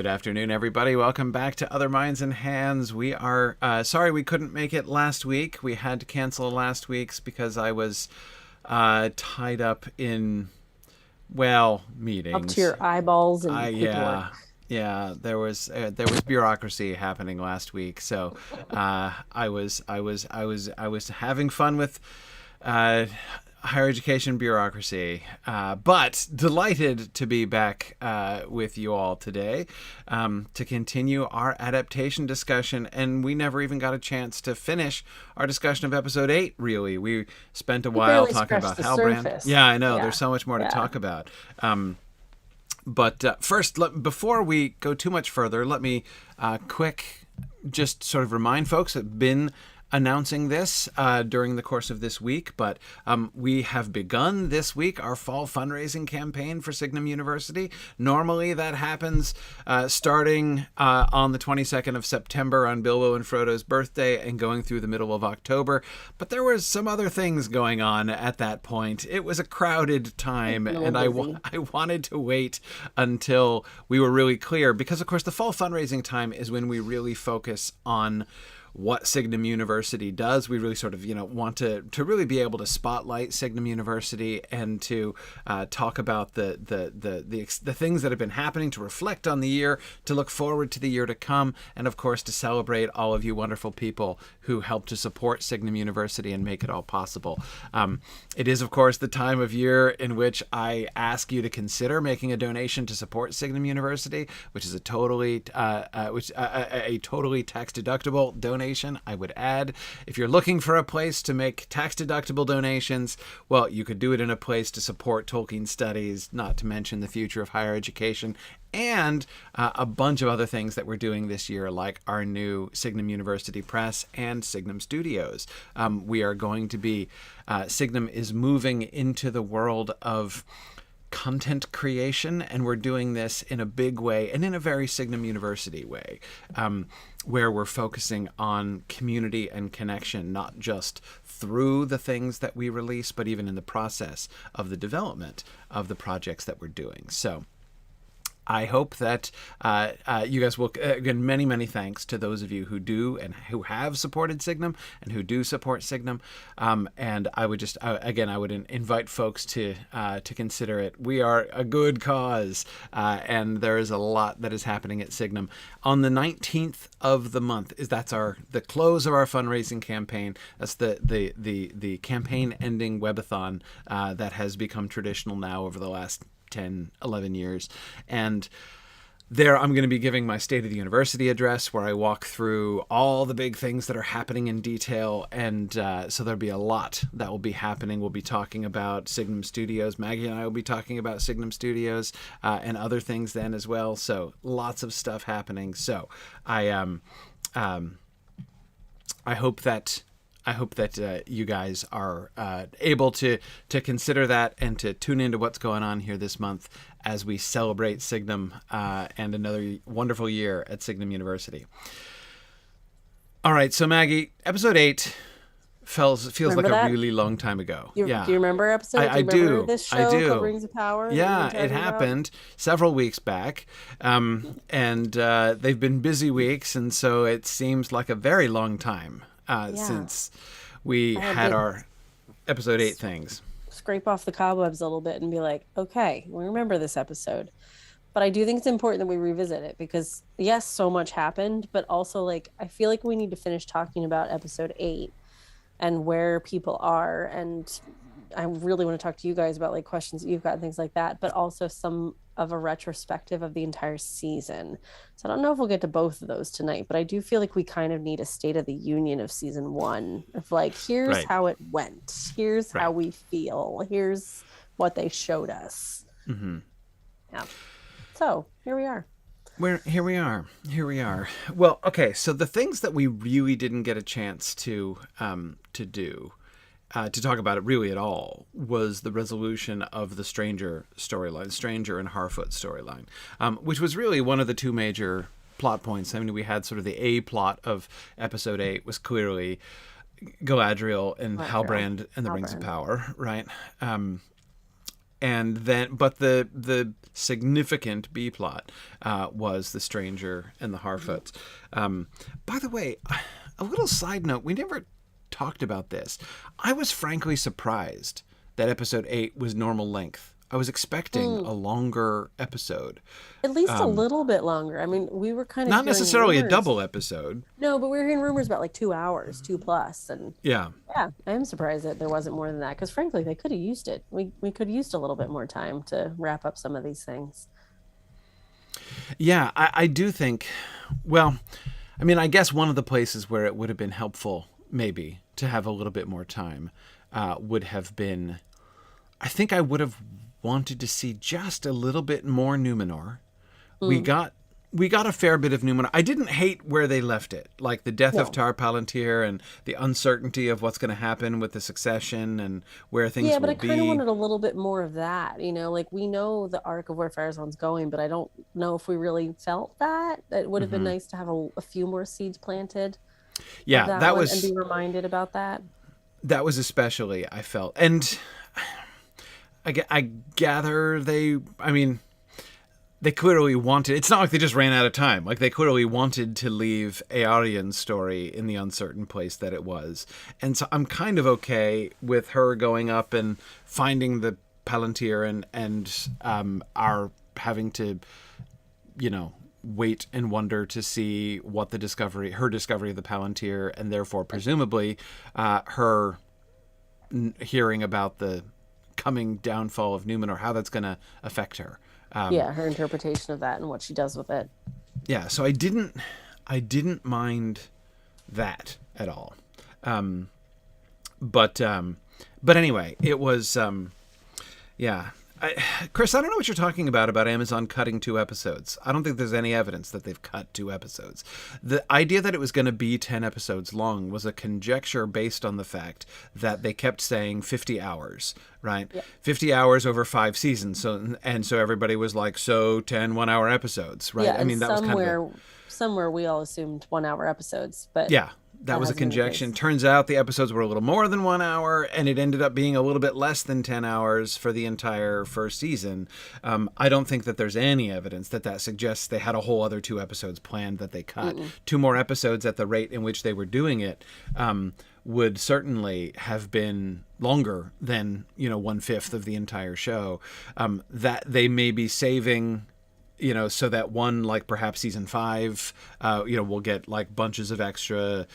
Good afternoon, everybody. Welcome back to Other Minds and Hands. We are sorry we couldn't make it last week. We had to cancel last week's because I was tied up in, meetings. Up to your eyeballs in paperwork. Yeah. There was bureaucracy happening last week, so I was having fun with higher education bureaucracy, but delighted to be back with you all today to continue our adaptation discussion. And we never even got a chance to finish our discussion of episode 8, really. We spent a while talking about Halbrand. Yeah, I know. Yeah. There's so much more to talk about. But first, before we go too much further, let me just sort of remind folks that I've been announcing this during the course of this week, but we have begun this week our fall fundraising campaign for Signum University. Normally that happens starting on the 22nd of September on Bilbo and Frodo's birthday and going through the middle of October, but there was some other things going on at that point. It was a crowded time, and I wanted to wait until we were really clear, because of course the fall fundraising time is when we really focus on what Signum University does. We really sort of, want to really be able to spotlight Signum University and to talk about the things that have been happening, to reflect on the year, to look forward to the year to come, and of course to celebrate all of you wonderful people who help to support Signum University and make it all possible. It is, of course, the time of year in which I ask you to consider making a donation to support Signum University, which is a totally tax-deductible donation, I would add. If you're looking for a place to make tax-deductible donations, well, you could do it in a place to support Tolkien studies, not to mention the future of higher education, and a bunch of other things that we're doing this year, like our new Signum University Press and Signum Studios. We are going to be, Signum is moving into the world of content creation, and we're doing this in a big way and in a very Signum University way, where we're focusing on community and connection, not just through the things that we release, but even in the process of the development of the projects that we're doing. So I hope that you guys will, again, many, many thanks to those of you who do and who have supported Signum and who do support Signum. And I would just, again, I would invite folks to consider it. We are a good cause, and there is a lot that is happening at Signum. On the 19th of the month, that's the close of our fundraising campaign. That's the campaign ending webathon that has become traditional now over the last 10, 11 years. And there I'm going to be giving my State of the University address, where I walk through all the big things that are happening in detail. And so there'll be a lot that will be happening. We'll be talking about Signum Studios. Maggie and I will be talking about Signum Studios and other things then as well. So lots of stuff happening. So I hope that you guys are able to consider that and to tune into what's going on here this month as we celebrate Signum and another wonderful year at Signum University. All right, so Maggie, episode 8 feels like a really long time ago. Do you remember episode? I do. This show, I do. Rings of Power. Yeah, it happened several weeks back, and they've been busy weeks, and so it seems like a very long time since we had our episode 8 things. Scrape off the cobwebs a little bit and be like, okay, we remember this episode. But I do think it's important that we revisit it, because yes, so much happened, but also I feel like we need to finish talking about episode 8 and where people are. And I really want to talk to you guys about questions that you've got and things like that, but also some of a retrospective of the entire season. So I don't know if we'll get to both of those tonight, but I do feel like we kind of need a state of the union of season 1 of here's how it went. Here's how we feel. Here's what they showed us. Mm-hmm. Yeah. So here we are. Here we are. Well, okay. So the things that we really didn't get a chance to talk about it really at all was the resolution of the Stranger storyline, Stranger and Harfoot storyline, which was really one of the two major plot points. I mean, we had sort of the A plot of episode 8 was clearly Galadriel and Halbrand and the Rings of Power, right? and then but the significant B plot was the stranger and the Harfoots. By the way, a little side note: we never talked about this. I was frankly surprised that episode 8 was normal length. I was expecting a longer episode. At least a little bit longer. I mean, we were kind of Not necessarily rumors. a double episode. No, but we were hearing rumors about like 2 hours, 2+. And yeah, I am surprised that there wasn't more than that, because frankly, they could have used it. We could have used a little bit more time to wrap up some of these things. Yeah, I do think, well, I mean, I guess one of the places where it would have been helpful, maybe, to have a little bit more time would have been, I think I would have wanted to see just a little bit more Numenor. We got a fair bit of Numenor. I didn't hate where they left it, like the death of Tar Palantir and the uncertainty of what's going to happen with the succession and where things will be. Yeah, but I kind of wanted a little bit more of that. Like we know the arc of where Firezone's going, but I don't know if we really felt that. It would have been nice to have a few more seeds planted. Yeah, that was, and be reminded about that. That was especially, I felt, and I gather they clearly wanted, it's not like they just ran out of time. Like they clearly wanted to leave Eärion's story in the uncertain place that it was. And so I'm kind of okay with her going up and finding the Palantir and our having to, wait and wonder to see what her discovery of the Palantir, and therefore presumably her hearing about the coming downfall of Numenor, how that's going to affect her. Her interpretation of that and what she does with it. Yeah, so I didn't mind that at all. But anyway, it was Chris, I don't know what you're talking about Amazon cutting 2 episodes. I don't think there's any evidence that they've cut 2 episodes. The idea that it was going to be 10 episodes long was a conjecture based on the fact that they kept saying 50 hours, right? Yeah. 50 hours over 5 seasons. So everybody was like, so 10 one-hour episodes, right? Yeah, I mean, that was kind of somewhere we all assumed 1-hour episodes, but yeah. That was a conjecture. Turns out the episodes were a little more than 1 hour, and it ended up being a little bit less than 10 hours for the entire first season. I don't think that there's any evidence that suggests they had a whole other 2 episodes planned that they cut. 2 more episodes at the rate in which they were doing it would certainly have been longer than 1/5 of the entire show. That they may be saving, so that one, like perhaps season 5, we'll get like bunches of extra,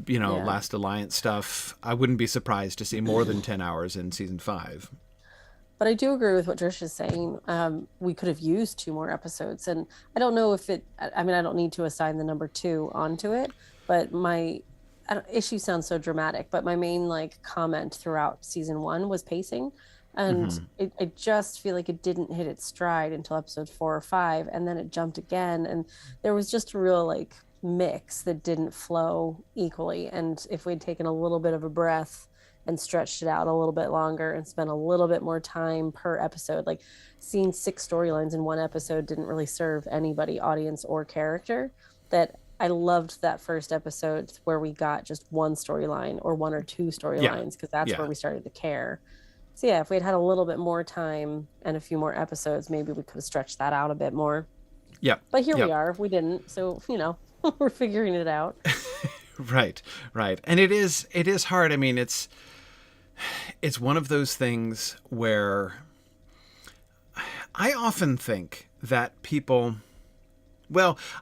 Last Alliance stuff. I wouldn't be surprised to see more than 10 hours in season 5. But I do agree with what Trish is saying. We could have used 2 more episodes, and I don't know if I don't need to assign the number 2 onto it, but issue sounds so dramatic, but my main comment throughout season 1 was pacing. And I just feel like it didn't hit its stride until episode 4 or 5, and then it jumped again, and there was just a real mix that didn't flow equally. And if we'd taken a little bit of a breath and stretched it out a little bit longer and spent a little bit more time per episode, seeing 6 storylines in 1 episode didn't really serve anybody, audience or character. That I loved that first episode where we got just 1 storyline or 1 or 2 storylines, because that's where we started to care. So if we had a little bit more time and a few more episodes, maybe we could have stretched that out a bit more. Yeah. But here we are. We didn't. So, we're figuring it out. Right. And it is hard. I mean, it's one of those things where I often think that people,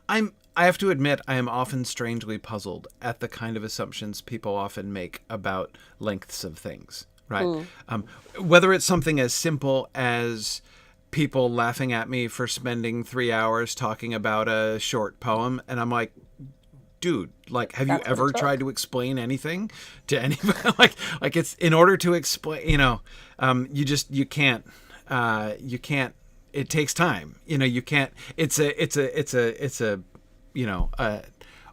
I have to admit, I am often strangely puzzled at the kind of assumptions people often make about lengths of things. Right. Whether it's something as simple as people laughing at me for spending 3 hours talking about a short poem, and I'm like, dude, have you ever tried to explain anything to anybody? like it's in order to explain, you can't. It takes time. You can't. It's a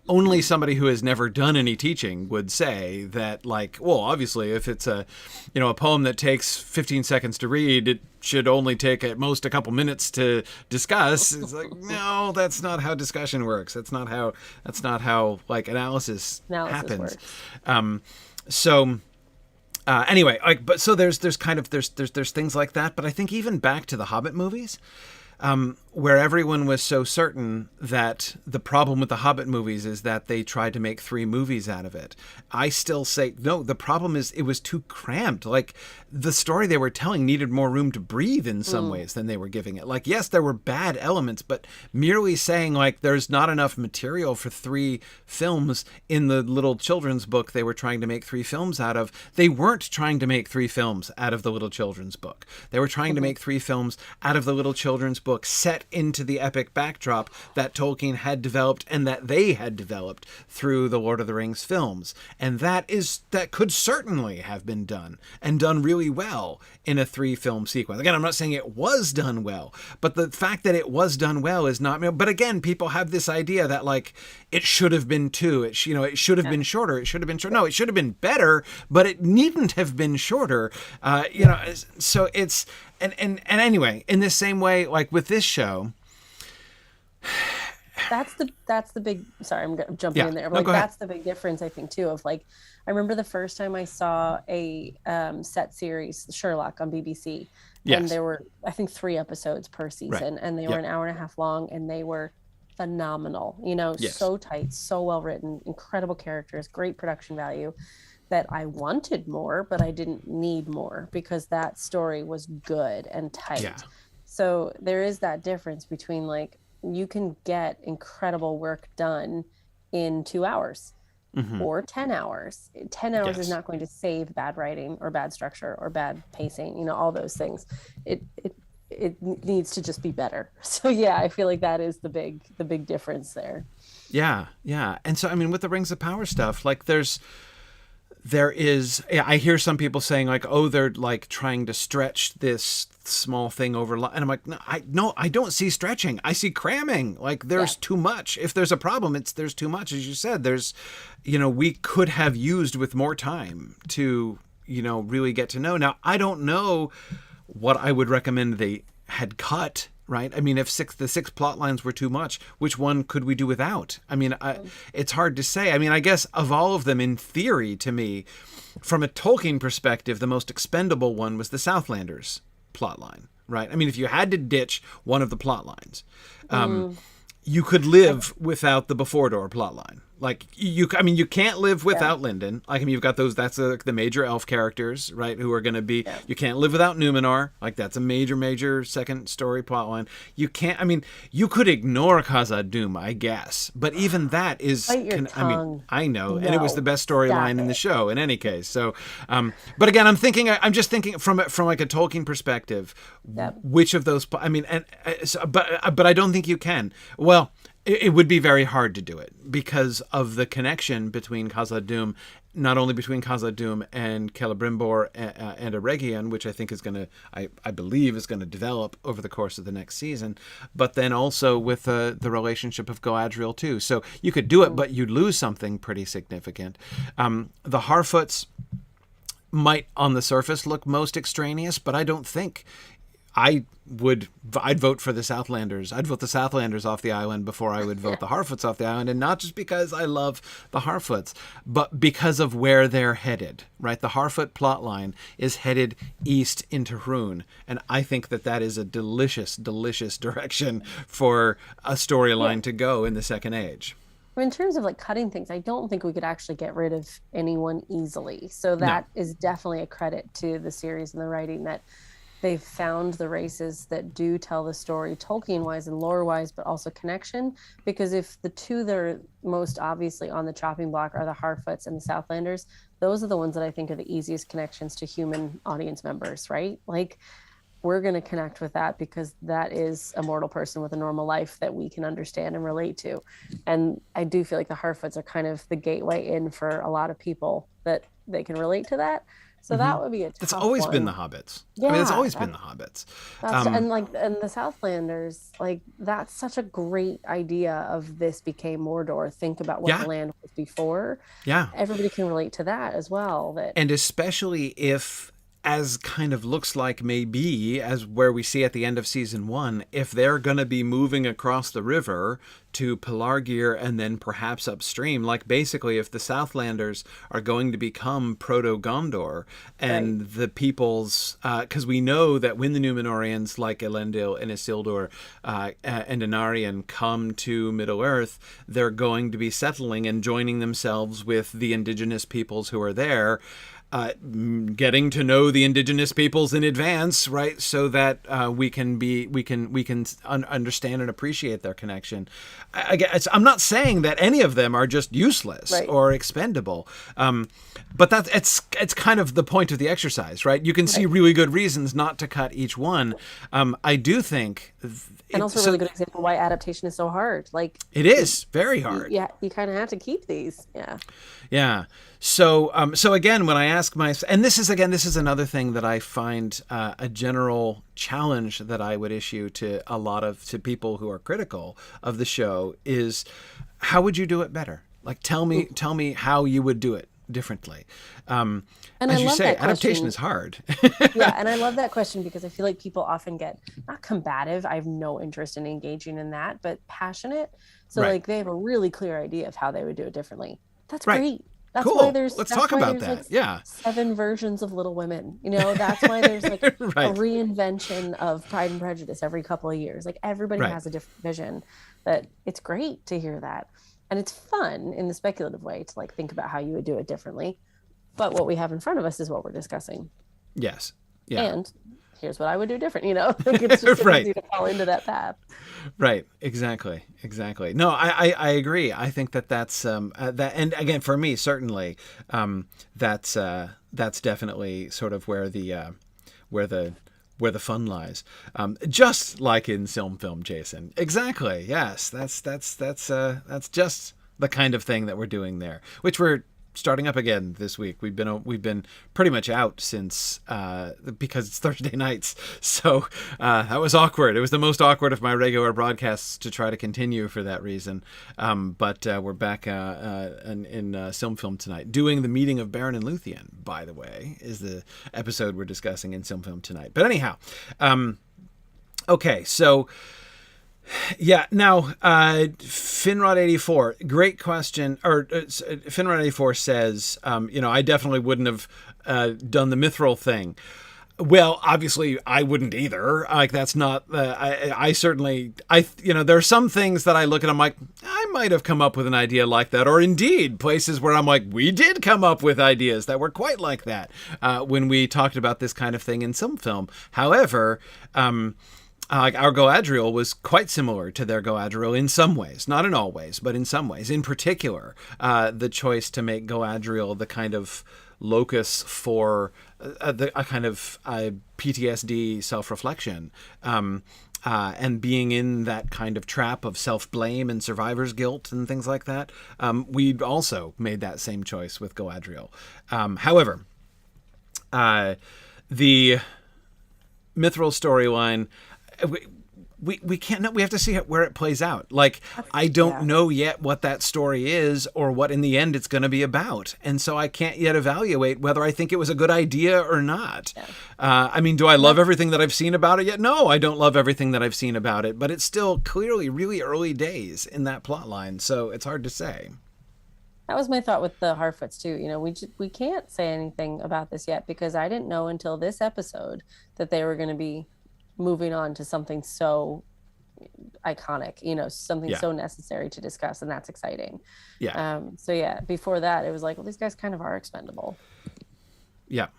only somebody who has never done any teaching would say that, obviously, if it's a poem that takes 15 seconds to read, it should only take at most a couple minutes to discuss. It's no, that's not how discussion works. That's not how analysis happens. Works. Anyway, like, but so there's kind of there's things like that. But I think even back to the Hobbit movies, where everyone was so certain that the problem with the Hobbit movies is that they tried to make 3 movies out of it. I still say, no, the problem is it was too cramped. Like, the story they were telling needed more room to breathe in some ways than they were giving it. Like, yes, there were bad elements, but merely saying, like, there's not enough material for 3 films in the little children's book they were trying to make 3 films out of. They weren't trying to make 3 films out of the little children's book. They were trying to make 3 films out of the little children's book, set into the epic backdrop that Tolkien had developed and that they had developed through the Lord of the Rings films. And that could certainly have been done, and done really well in a 3-film sequence. Again, I'm not saying it was done well, but the fact that it was done well is not. But again, people have this idea that, like, it should have been 2. It should have been shorter. It should have been short. No, it should have been better, but it needn't have been shorter. So it's and anyway, in the same way, like with this show. That's the big, sorry, I'm jumping in there, but that's the big difference, I think, too, of like, I remember the first time I saw a set series, Sherlock, on BBC, and there were, I think, 3 episodes per season, and they were an hour and a half long, and they were phenomenal, so tight, so well written, incredible characters, great production value, that I wanted more, but I didn't need more because that story was good and tight. Yeah. So there is that difference between, like, you can get incredible work done in 2 hours or 10 hours. 10 hours is not going to save bad writing or bad structure or bad pacing, all those things. It needs to just be better. So yeah, I feel like that is the big difference there. Yeah. And so, I mean, with the Rings of Power stuff, like there is, I hear some people saying, like, oh, they're like trying to stretch this small thing over, and I'm like, no, I don't see stretching. I see cramming. Like, there's too much. If there's a problem, there's too much. As you said, there's, we could have used with more time to, really get to know. Now, I don't know what I would recommend they had cut. Right. I mean, if the 6 plot lines were too much, which one could we do without? I mean, it's hard to say. I mean, I guess of all of them, in theory, to me, from a Tolkien perspective, the most expendable one was the Southlanders plot line. Right. I mean, if you had to ditch one of the plot lines, you could live without the Before plot line. Like, you can't live without Lindon. Like, I mean, you've got those, that's the major elf characters, right, who are going to be, you can't live without Numenor. Like, that's a major second story plot line. You can't, I mean, you could ignore Khazad-dûm, I guess. But even that is, Bite your tongue. I know. And it was the best storyline in the show, in any case. So, but again, I'm just thinking from like a Tolkien perspective, which of those, I mean, but I don't think you can. Well, it would be very hard to do it because of the connection between Khazad-dûm, not only between Khazad-dûm and Celebrimbor and Eregion, which I think is going to, I believe is going to develop over the course of the next season, but then also with the relationship of Galadriel too. So you could do it, but you'd lose something pretty significant. The Harfoots might on the surface look most extraneous, but I don't think I'd vote for the Southlanders. I'd vote the Southlanders off the island before I would vote the Harfoots off the island. And not just because I love the Harfoots, but because of where they're headed, right? The Harfoot plotline is headed east into Rhûn. And I think that is a delicious, delicious direction for a storyline to go in the Second Age. In terms of like cutting things, I don't think we could actually get rid of anyone easily. So that is definitely a credit to the series and the writing that they've found the races that do tell the story Tolkien-wise and lore-wise, but also connection. Because if the two that are most obviously on the chopping block are the Harfoots and the Southlanders, those are the ones that I think are the easiest connections to human audience members, right? Like, we're going to connect with that because that is a mortal person with a normal life that we can understand and relate to. And I do feel like the Harfoots are kind of the gateway in for a lot of people that they can relate to that. So that would be a tough It's always one. been the Hobbits. Yeah, I mean, it's always been the Hobbits. And the Southlanders, like, that's such a great idea of this became Mordor. Think about what the land was before. Yeah. Everybody can relate to that as well. And especially if, as kind of looks like maybe, as where we see at the end of season 1, if they're going to be moving across the river to Pelargir and then perhaps upstream. Like basically if the Southlanders are going to become Proto-Gondor and the peoples, because we know that when the Númenóreans like Elendil and Isildur and Anarion come to Middle-earth, they're going to be settling and joining themselves with the indigenous peoples who are there. Getting to know the indigenous peoples in advance, right, so that we can understand and appreciate their connection. I'm not saying that any of them are just useless or expendable, but it's kind of the point of the exercise, right? You can see really good reasons not to cut each one. I do think, and also a really good example why adaptation is so hard. Like it is very hard. Yeah, you kind of have to keep these. Yeah. So again, when I ask myself, and this is another thing that I find a general challenge that I would issue to people who are critical of the show is, how would you do it better? Like, tell me how you would do it differently. And as you say, adaptation is hard. Yeah, and I love that question because I feel like people often get not combative. I have no interest in engaging in that, but passionate. So like they have a really clear idea of how they would do it differently. That's great. That's cool. Why there's Let's talk about that. Like 7 versions of Little Women. That's why there's like a reinvention of Pride and Prejudice every couple of years. Like everybody has a different vision. That it's great to hear that. And it's fun in the speculative way to like think about how you would do it differently. But what we have in front of us is what we're discussing. Yes. Yeah. And here's what I would do different, Like it's just so easy to fall into that path. Right. Exactly. No, I agree. I think that's that, and again, for me, certainly, that's definitely sort of where the fun lies. Just like in Film, Jason. Exactly. Yes. That's just the kind of thing that we're doing there, which we're starting up again this week. We've been pretty much out since because it's Thursday nights, so that was awkward. It was the most awkward of my regular broadcasts to try to continue for that reason. But we're back in Film tonight, doing the meeting of Beren and Luthien. By the way, is the episode we're discussing in Film tonight. But anyhow, okay, so. Yeah. Now, Finrod84, great question. Or Finrod84 says, I definitely wouldn't have done the mithril thing. Well, obviously, I wouldn't either. Like, that's not. I certainly. There are some things that I look at. I'm like, I might have come up with an idea like that, or indeed places where I'm like, we did come up with ideas that were quite like that when we talked about this kind of thing in some film. However. Like our Galadriel was quite similar to their Galadriel in some ways, not in all ways, but in some ways. In particular, the choice to make Galadriel the kind of locus for a kind of PTSD self-reflection, and being in that kind of trap of self-blame and survivor's guilt and things like that. We also made that same choice with Galadriel. However, the mithril storyline. We can't. We have to see where it plays out. Like, I don't know yet what that story is or what in the end it's going to be about, and so I can't yet evaluate whether I think it was a good idea or not. I mean, do I love everything that I've seen about it yet? No, I don't love everything that I've seen about it, but it's still clearly really early days in that plot line, so it's hard to say. That was my thought with the Harfoots too. We can't say anything about this yet because I didn't know until this episode that they were going to be moving on to something so iconic, something so necessary to discuss, and that's exciting. Before that it was like, well, these guys kind of are expendable. Yeah,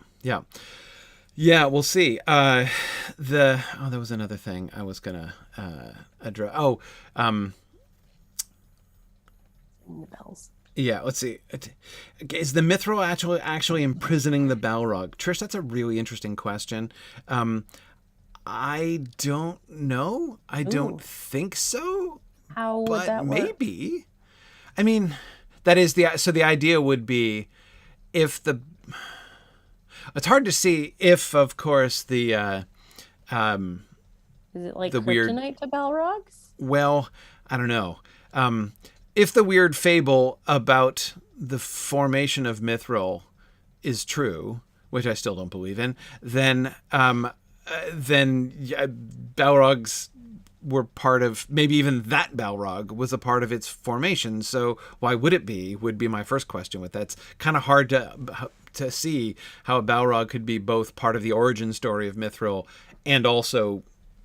we'll see. There was another thing I was gonna address. The bells. Yeah, let's see. Is the mithril actually imprisoning the Balrog? Trish, that's a really interesting question. I don't know. I don't think so. How would that work? Maybe. I mean, that is the idea would be if it's hard to see if, of course, the is it like the kryptonite to Balrogs? Well, I don't know. If the weird fable about the formation of mithril is true, which I still don't believe in, then Balrogs were part of, maybe even that Balrog was a part of its formation. So why would it be, would be my first question with that. It's kind of hard to see how a Balrog could be both part of the origin story of Mithril and also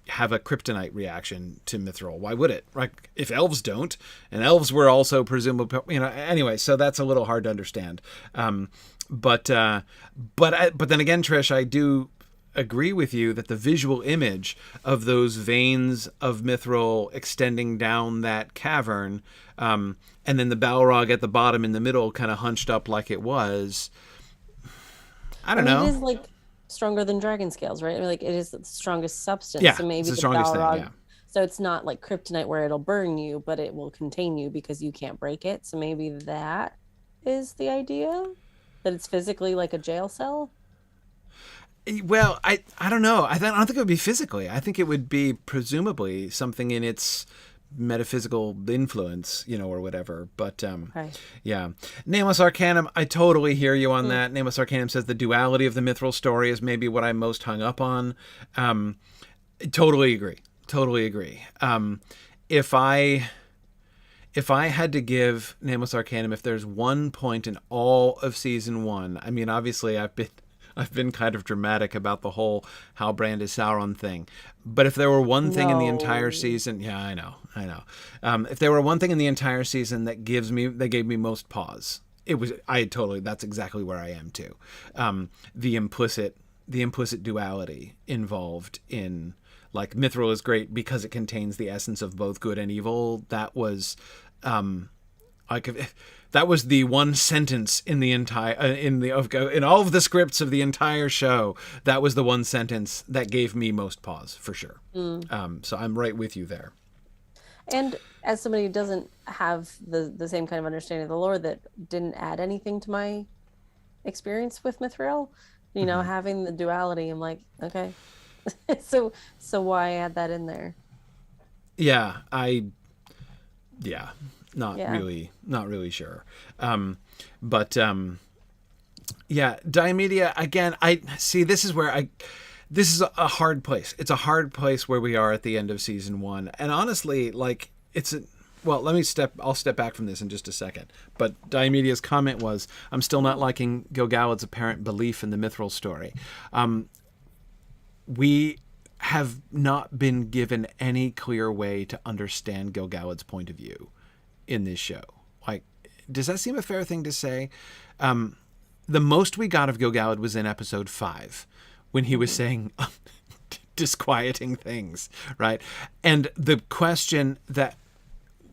have a kryptonite reaction to Mithril. Why would it? Like, if elves don't, and elves were also presumably, anyway, so that's a little hard to understand. But then again, Trish, I do agree with you that the visual image of those veins of Mithril extending down that cavern, and then the Balrog at the bottom in the middle kind of hunched up like it was, I don't know. It is like stronger than dragon scales, right? Like it is the strongest substance. Yeah, so maybe it's the strongest Balrog, thing, yeah. So it's not like kryptonite where it'll burn you, but it will contain you because you can't break it. So maybe that is the idea, that it's physically like a jail cell. Well, I don't know. I don't think it would be physically. I think it would be presumably something in its metaphysical influence, or whatever. But yeah. Nameless Arcanum, I totally hear you on that. Nameless Arcanum says the duality of the Mithril story is maybe what I'm most hung up on. Totally agree. If I had to give Nameless Arcanum, if there's one point in all of season 1, I mean, obviously I've been kind of dramatic about the whole Halbrand is Sauron thing. But if there were one thing in the entire season, yeah, I know. If there were one thing in the entire season that gave me most pause, that's exactly where I am too. The implicit duality involved in, like, Mithril is great because it contains the essence of both good and evil. That was, that was the one sentence in the entire in all of the scripts of the entire show. That was the one sentence that gave me most pause, for sure. So I'm right with you there. And as somebody who doesn't have the same kind of understanding of the lore, that didn't add anything to my experience with Mithril, having the duality, I'm like, okay, so why add that in there? Yeah, Not really sure. Diomedia, again, I see, this is a hard place. It's a hard place where we are at the end of season 1. And honestly, like, I'll step back from this in just a second. But Diomedia's comment was, I'm still not liking Gil-galad's apparent belief in the Mithril story. We have not been given any clear way to understand Gil-galad's point of view in this show. Like, does that seem a fair thing to say? The most we got of Gil-galad was in episode 5, when he was saying disquieting things, right? And the question that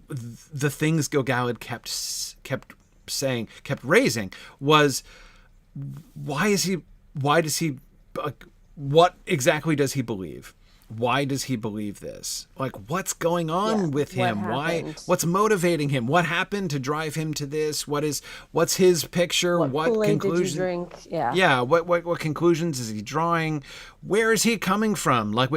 the things Gil-galad kept raising was, what exactly does he believe? Why does he believe this? Like, what's going on with him? What's motivating him? What happened to drive him to this? What's his picture? What conclusions did you drink? Yeah. What conclusions is he drawing? Where is he coming from? Like,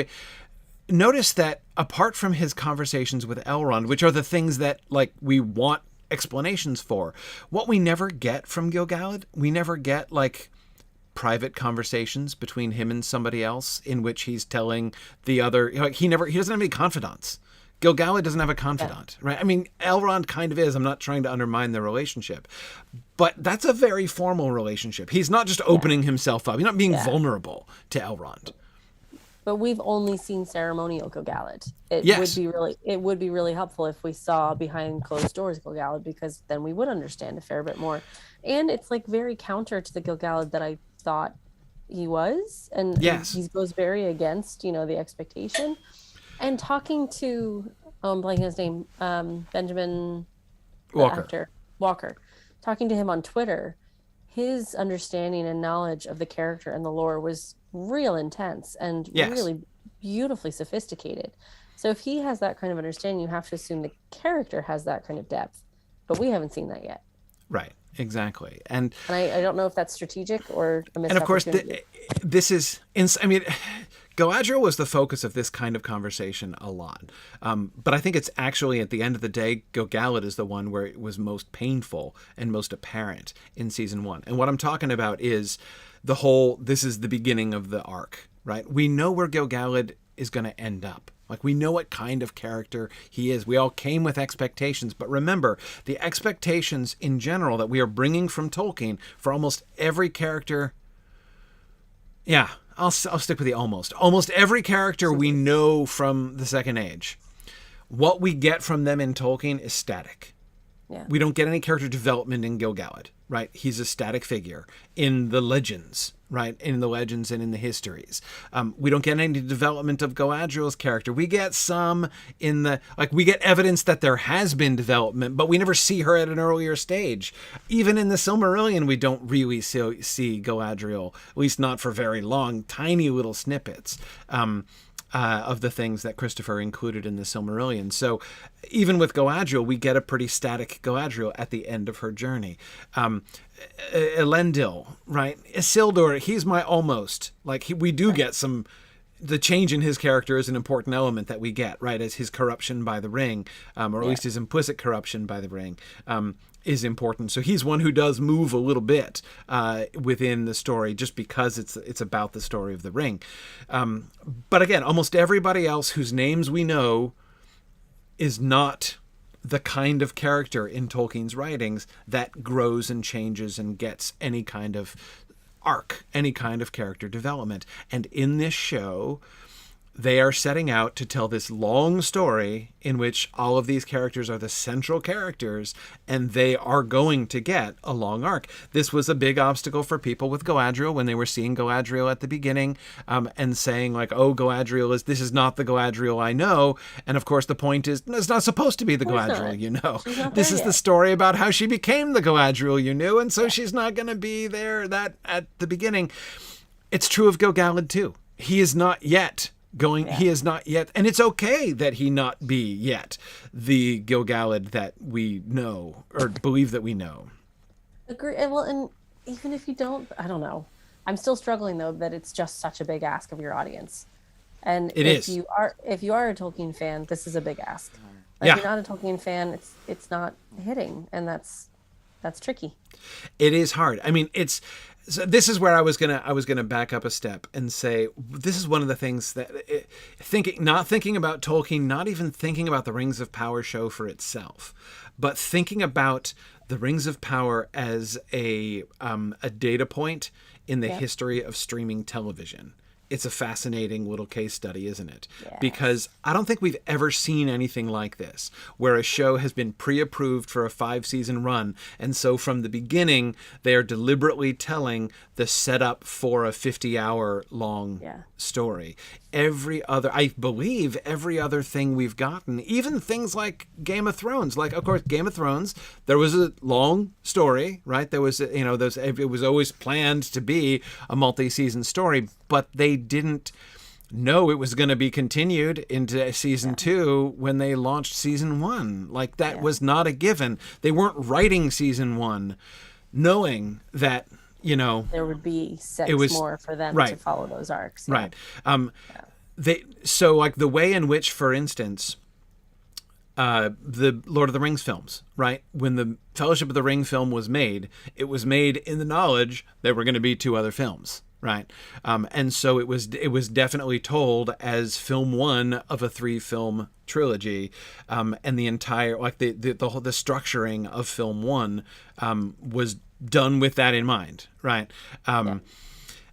notice that apart from his conversations with Elrond, which are the things that, like, we want explanations for, what we never get from Gil-galad, we never get, like, private conversations between him and somebody else in which he's telling the other, like, he doesn't have any confidants. Gil-galad doesn't have a confidant, right? I mean, Elrond kind of is. I'm not trying to undermine their relationship, but that's a very formal relationship. He's not just opening himself up. He's not being vulnerable to Elrond. But we've only seen ceremonial Gil-galad. It would be really helpful if we saw behind closed doors Gil-galad, because then we would understand a fair bit more. And it's, like, very counter to the Gil-galad that I thought he was, and he goes very against the expectation. And talking to I'm blanking his name, Benjamin Walker, talking to him on Twitter, his understanding and knowledge of the character and the lore was real intense and really beautifully sophisticated. So if he has that kind of understanding, you have to assume the character has that kind of depth, but we haven't seen that yet. Right. Exactly. And I don't know if that's strategic or a missed and of course, opportunity. Galadriel was the focus of this kind of conversation a lot. But I think it's actually, at the end of the day, Gil-galad is the one where it was most painful and most apparent in season 1. And what I'm talking about is this is the beginning of the arc, right? We know where Gil-galad is going to end up Like, we know what kind of character he is. We all came with expectations. But remember, the expectations in general that we are bringing from Tolkien for almost every character. Yeah, I'll stick with the almost. Almost every character we know from the Second Age, what we get from them in Tolkien is static. Yeah. We don't get any character development in Gil-galad, right? He's a static figure in the legends, right? In the legends and in the histories. We don't get any development of Galadriel's character. We get some in the, like, we get evidence that there has been development, but we never see her at an earlier stage. Even in the Silmarillion, we don't really see Galadriel, at least not for very long, tiny little snippets. Of the things that Christopher included in the Silmarillion. So even with Galadriel, we get a pretty static Galadriel at the end of her journey. Elendil, right? Isildur, he's my almost. Like, we do get some... The change in his character is an important element that we get, right? As his corruption by the ring, or at least his implicit corruption by the ring, is important. So he's one who does move a little bit within the story, just because it's about the story of the ring. But again, almost everybody else whose names we know is not the kind of character in Tolkien's writings that grows and changes and gets any kind of arc, any kind of character development. And in this show, they are setting out to tell this long story in which all of these characters are the central characters, and they are going to get a long arc. This was a big obstacle for people with Galadriel when they were seeing Galadriel at the beginning, and saying, like, oh, this is not the Galadriel I know. And of course the point is, it's not supposed to be the Galadriel you know. This is the story about how she became the Galadriel you knew, and so she's not going to be there that at the beginning. It's true of Gil-galad too. He is not yet he is not yet, and it's okay that he not be yet the Gil-galad that we know or believe that we know. Agree. Well, and even if you don't, I don't know. I'm still struggling though that it's just such a big ask of your audience. And if you are a Tolkien fan, this is a big ask. Like, if you're not a Tolkien fan, it's not hitting, and that's tricky. It is hard. I mean, so this is where I was gonna back up a step and say, this is one of the things that not thinking about Tolkien, not even thinking about the Rings of Power show for itself, but thinking about the Rings of Power as a data point in the history of streaming television. It's a fascinating little case study, isn't it? Yes. Because I don't think we've ever seen anything like this, where a show has been pre-approved for a 5-season run, and so from the beginning, they are deliberately telling the setup for a 50-hour long story. I believe every other thing we've gotten, even things like Game of Thrones, like, of course, Game of Thrones, there was a long story, right? There was, it was always planned to be a multi-season story, but they didn't know it was going to be continued into season 2 when they launched season 1. Like, that was not a given. They weren't writing season 1 knowing that, there would be more for them to follow those arcs. Right. So like the way in which, for instance, the Lord of the Rings films, right? When the Fellowship of the Ring film was made, it was made in the knowledge there were going to be 2 other films, right? And so it was definitely told as film 1 of a 3-film trilogy, and the entire, like, the structuring of film 1 was done with that in mind, right?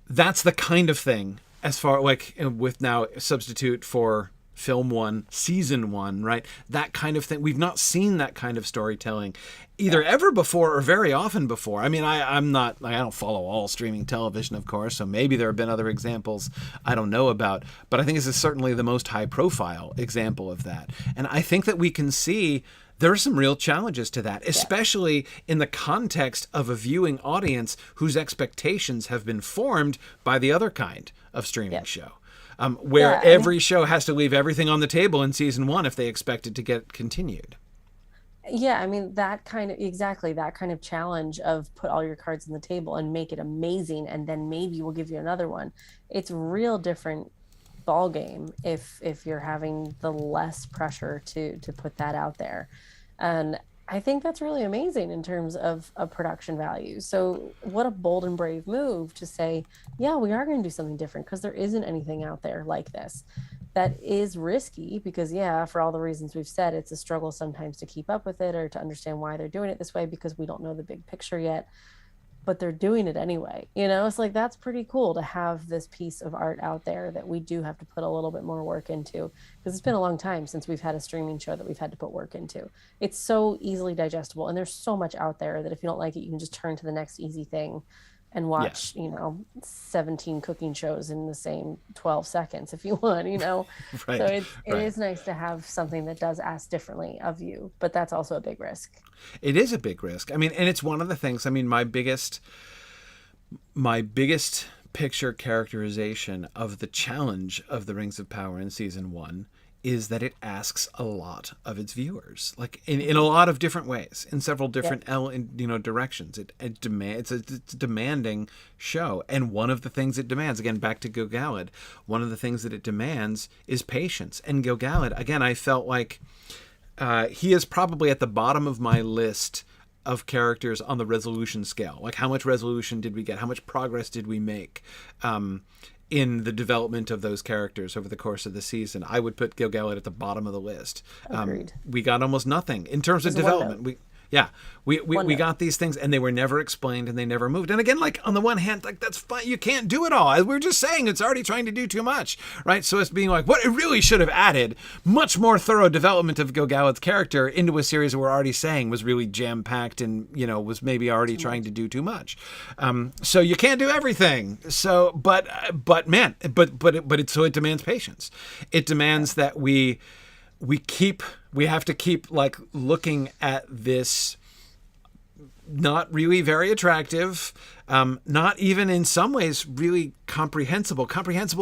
That's the kind of thing, as far, like, with now substitute for film 1, season 1, right? That kind of thing. We've not seen that kind of storytelling either ever before or very often before. I mean, I don't follow all streaming television, of course, so maybe there have been other examples I don't know about, but I think this is certainly the most high profile example of that. And I think that we can see there are some real challenges to that, especially in the context of a viewing audience whose expectations have been formed by the other kind of streaming show, where every show has to leave everything on the table in season 1 if they expect it to get continued. Yeah, I mean, that kind of challenge of put all your cards on the table and make it amazing, and then maybe we'll give you another one. It's a real different ball game if you're having the less pressure to put that out there. And I think that's really amazing in terms of production value. So what a bold and brave move to say, yeah, we are going to do something different because there isn't anything out there like this. that is risky because, yeah, for all the reasons we've said, it's a struggle sometimes to keep up with it or to understand why they're doing it this way because we don't know the big picture yet, but they're doing it anyway. It's like that's pretty cool to have this piece of art out there that we do have to put a little bit more work into because it's been a long time since we've had a streaming show that we've had to put work into. It's so easily digestible and there's so much out there that if you don't like it, you can just turn to the next easy thing and watch, 17 cooking shows in the same 12 seconds if you want. Right, So it right. is nice to have something that does ask differently of you, but that's also a big risk. It is a big risk. I mean, and it's one of the things, I mean, my biggest picture characterization of the challenge of the Rings of Power in season 1 is that it asks a lot of its viewers, like in a lot of different ways, in several different directions. It demands, it's a demanding show, and one of the things it demands, again back to Gil-galad, one of the things that it demands is patience. And Gil-galad, again, I felt like he is probably at the bottom of my list of characters on the resolution scale. Like, how much resolution did we get? How much progress did we make in the development of those characters over the course of the season? I would put Gil-galad at the bottom of the list. We got almost nothing in terms of development. We got these things and they were never explained and they never moved. And again, like, on the one hand, like, that's fine. You can't do it all. We're just saying it's already trying to do too much, right? So it's being like, what it really should have added much more thorough development of Gil-galad's character into a series that we're already saying was really jam-packed and, was maybe already trying to do too much. So you can't do everything. So, but it demands patience. It demands that we have to keep like looking at this not really very attractive, not even in some ways really comprehensible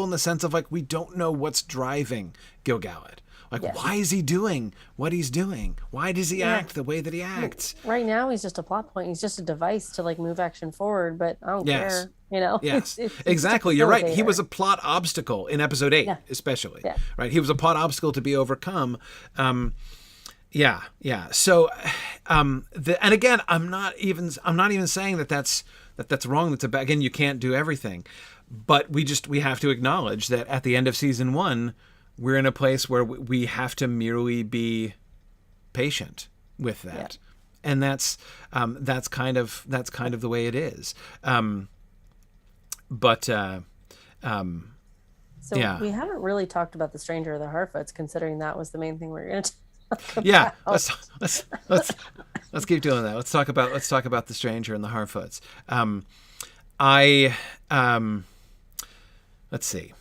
in the sense of like, we don't know what's driving Gil-galad. Like, why is he doing what he's doing? Why does he act the way that he acts? Right now, he's just a plot point. He's just a device to like move action forward, but I don't care. Yes, exactly. You're right. He was a plot obstacle in episode 8, especially. Yeah. Right. He was a plot obstacle to be overcome. So, and again, I'm not even saying that's wrong. That's again, you can't do everything, but we have to acknowledge that at the end of season 1, we're in a place where we have to merely be patient with that, and that's kind of the way it is. So we haven't really talked about the Stranger of the Harfoots, considering that was the main thing we were going to talk about. Yeah, let's keep doing that. Let's talk about the Stranger and the Harfoots. Let's see.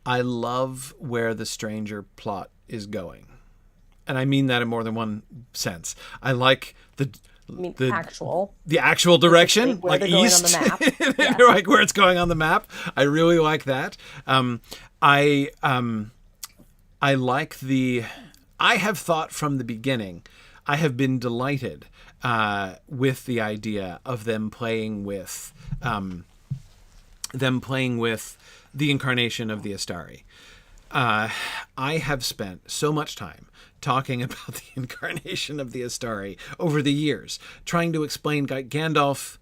I love where the Stranger plot is going, and I mean that in more than one sense. I like the actual direction, like east, on the map. Like where it's going on the map. I really like that. I like I have thought from the beginning, I have been delighted with the idea of them playing with the incarnation of the Astari. I have spent so much time talking about the incarnation of the Astari over the years, trying to explain Gandalf,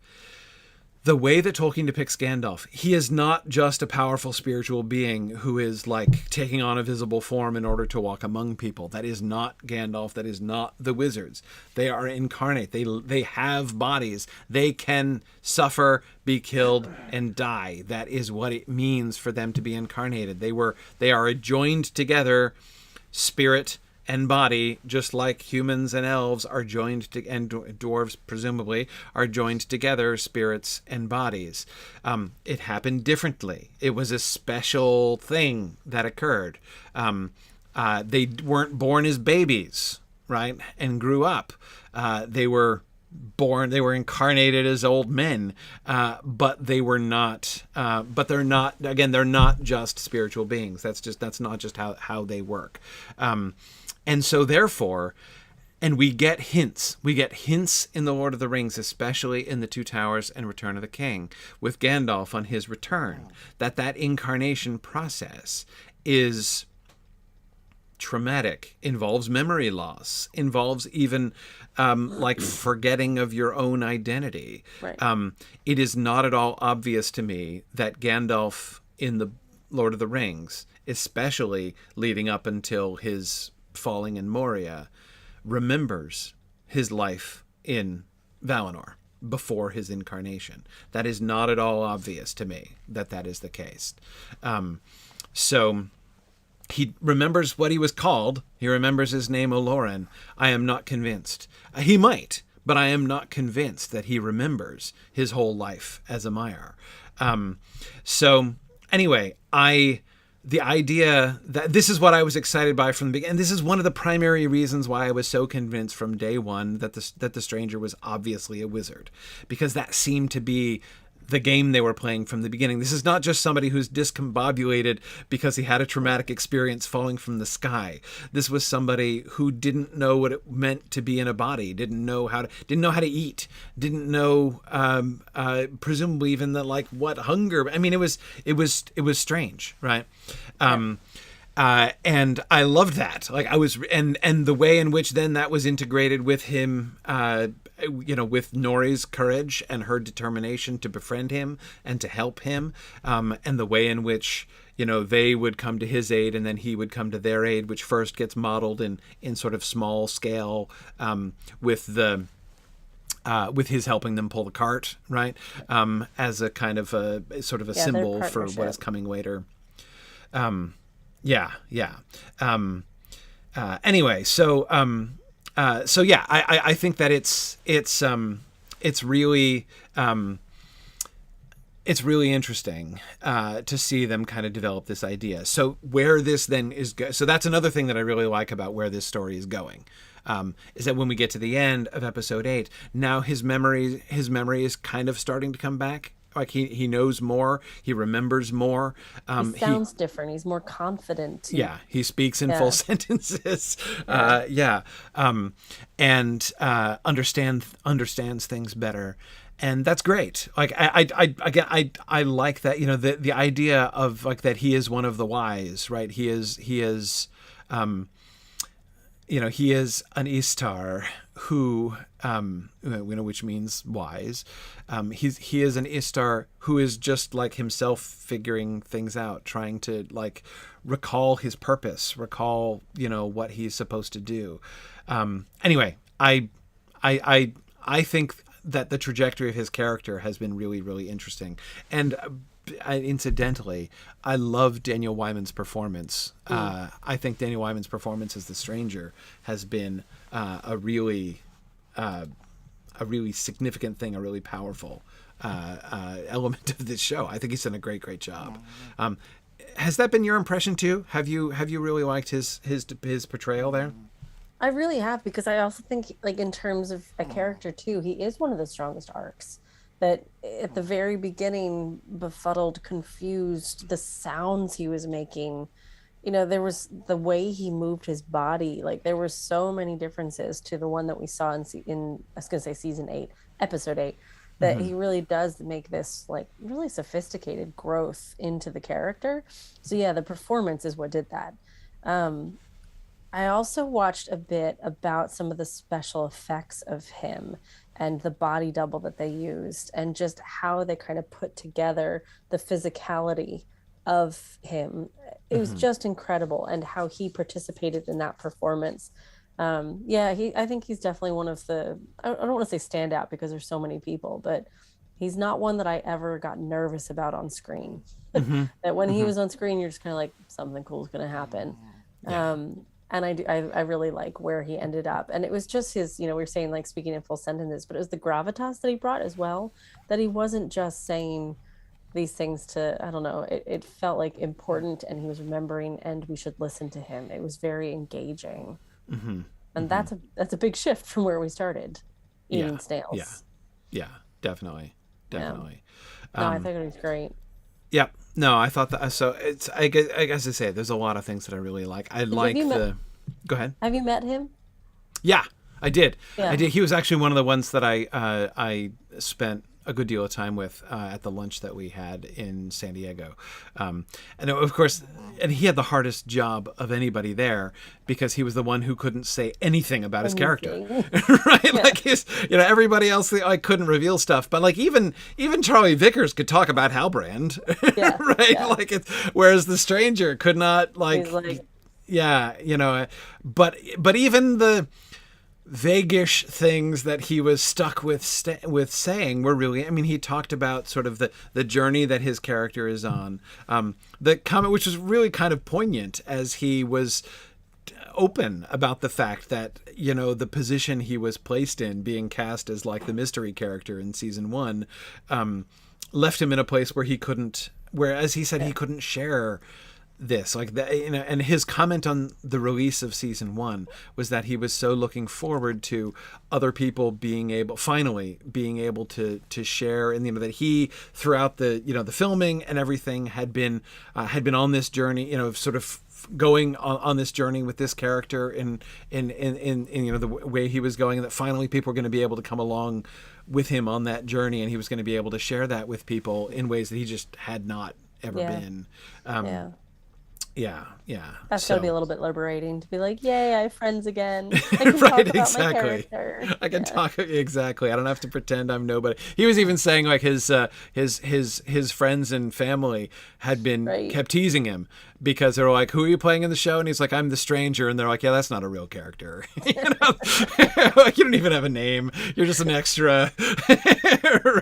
the way that Tolkien depicts Gandalf. He is not just a powerful spiritual being who is like taking on a visible form in order to walk among people. That is not Gandalf. That is not the wizards. They are incarnate. They have bodies. They can suffer, be killed, and die. That is what it means for them to be incarnated. They are a joined together spirit and body, just like humans and elves are joined to, and dwarves presumably are joined together, spirits and bodies. It happened differently. It was a special thing that occurred. They weren't born as babies, right, and grew up. They were incarnated as old men, but they were not. But they're not. Again, they're not just spiritual beings. That's not just how they work. And so therefore, and we get hints in The Lord of the Rings, especially in The Two Towers and Return of the King, with Gandalf on his return, that incarnation process is traumatic, involves memory loss, involves even like forgetting of your own identity. Right. It is not at all obvious to me that Gandalf in the Lord of the Rings, especially leading up until his falling in Moria, remembers his life in Valinor before his incarnation. That is not at all obvious to me that is the case. So he remembers what he was called. He remembers his name, Olorin. I am not convinced. He might, but I am not convinced that he remembers his whole life as a Maiar. So anyway, the idea that this is what I was excited by from the beginning, and this is one of the primary reasons why I was so convinced from day one that the stranger was obviously a wizard, because that seemed to be the game they were playing from the beginning. This is not just somebody who's discombobulated because he had a traumatic experience falling from the sky. This was somebody who didn't know what it meant to be in a body, didn't know how to eat, didn't know presumably even what hunger. I mean, it was strange, right? And I loved that. And the way in which then that was integrated with him, with Nori's courage and her determination to befriend him and to help him, and the way in which, they would come to his aid and then he would come to their aid, which first gets modeled in sort of small scale, with his helping them pull the cart, right? As a kind of a sort of a symbol for what is coming later. Anyway, so yeah, I think that it's really interesting to see them kind of develop this idea. So where this then is so that's another thing that I really like about where this story is going. Is that when we get to the end of episode 8, now his memory is kind of starting to come back. Like he knows more, he remembers more. He sounds different. He's more confident. Yeah, he speaks in full sentences. And understands things better, and that's great. Like I like that. The idea of that he is one of the wise, right? He is he is an Istar who, which means wise. He is an Istar who is just like himself, figuring things out, trying to recall his purpose, recall what he's supposed to do. Anyway, I think that the trajectory of his character has been really, really interesting. And incidentally, I love Daniel Wyman's performance. I think Daniel Wyman's performance as the stranger has been a really significant thing, a really powerful element of this show. I think he's done a great job. Has that been your impression too? Have you really liked his portrayal there? I really have, because I also think, in terms of a character too, he is one of the strongest arcs. That at the very beginning, befuddled, confused, the sounds he was making, there was the way he moved his body. There were so many differences to the one that we saw in I was going to say season 8, episode 8, that he really does make this really sophisticated growth into the character. So yeah, the performance is what did that. I also watched a bit about some of the special effects of him and the body double that they used, and just how they kind of put together the physicality of him. It was just incredible, and how he participated in that performance. I think he's definitely one of the, I don't want to say standout because there's so many people, but he's not one that I ever got nervous about on screen. That when he was on screen, you're just kind of like, something cool is going to happen. And I really like where he ended up. And it was just his, we were saying speaking in full sentences, but it was the gravitas that he brought as well, that he wasn't just saying these things to, I don't know, it felt important, and he was remembering, and we should listen to him. It was very engaging. And that's a big shift from where we started eating snails. Yeah, definitely. No, I think it was great. Yeah. No, I thought that. So it's, I guess I say, there's a lot of things that I really like. Go ahead. Have you met him? Yeah, I did. Yeah. I did. He was actually one of the ones that I spent a good deal of time with at the lunch that we had in San Diego. And of course, and he had the hardest job of anybody there because he was the one who couldn't say anything about his character, right? Yeah. Like everybody else like couldn't reveal stuff, but like even Charlie Vickers could talk about Halbrand, right? Yeah. Like whereas the stranger could not like but even the vaguish things that he was stuck with saying were really, I mean, he talked about sort of the journey that his character is on. The comment, which was really kind of poignant as he was open about the fact that, the position he was placed in, being cast as like the mystery character in season 1, left him in a place where he couldn't, as he said, he couldn't share this, like that, and his comment on the release of season 1 was that he was so looking forward to other people finally being able to share, and that he throughout the the filming and everything had been on this journey, sort of going on this journey with this character in the way he was going, and that finally people were going to be able to come along with him on that journey, and he was going to be able to share that with people in ways that he just had not ever been. That's gotta be a little bit liberating to be like, yay, I have friends again. I can talk about my character. I can talk exactly. I don't have to pretend I'm nobody. He was even saying like his friends and family had been kept teasing him because they were like, who are you playing in the show? And he's like, I'm the stranger. And they're like, yeah, that's not a real character. Like, you don't even have a name. You're just an extra.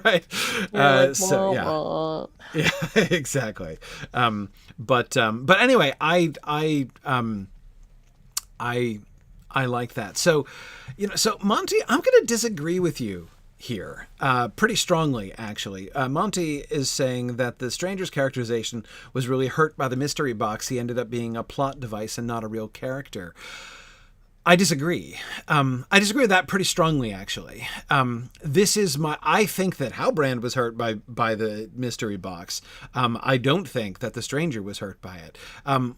Right. Yeah, exactly. But anyway, I like that. So, so Monty, I'm going to disagree with you here, pretty strongly, actually. Monty is saying that the stranger's characterization was really hurt by the mystery box. He ended up being a plot device and not a real character. I disagree. I disagree with that pretty strongly, actually. I think that Halbrand was hurt by the mystery box. I don't think that the stranger was hurt by it.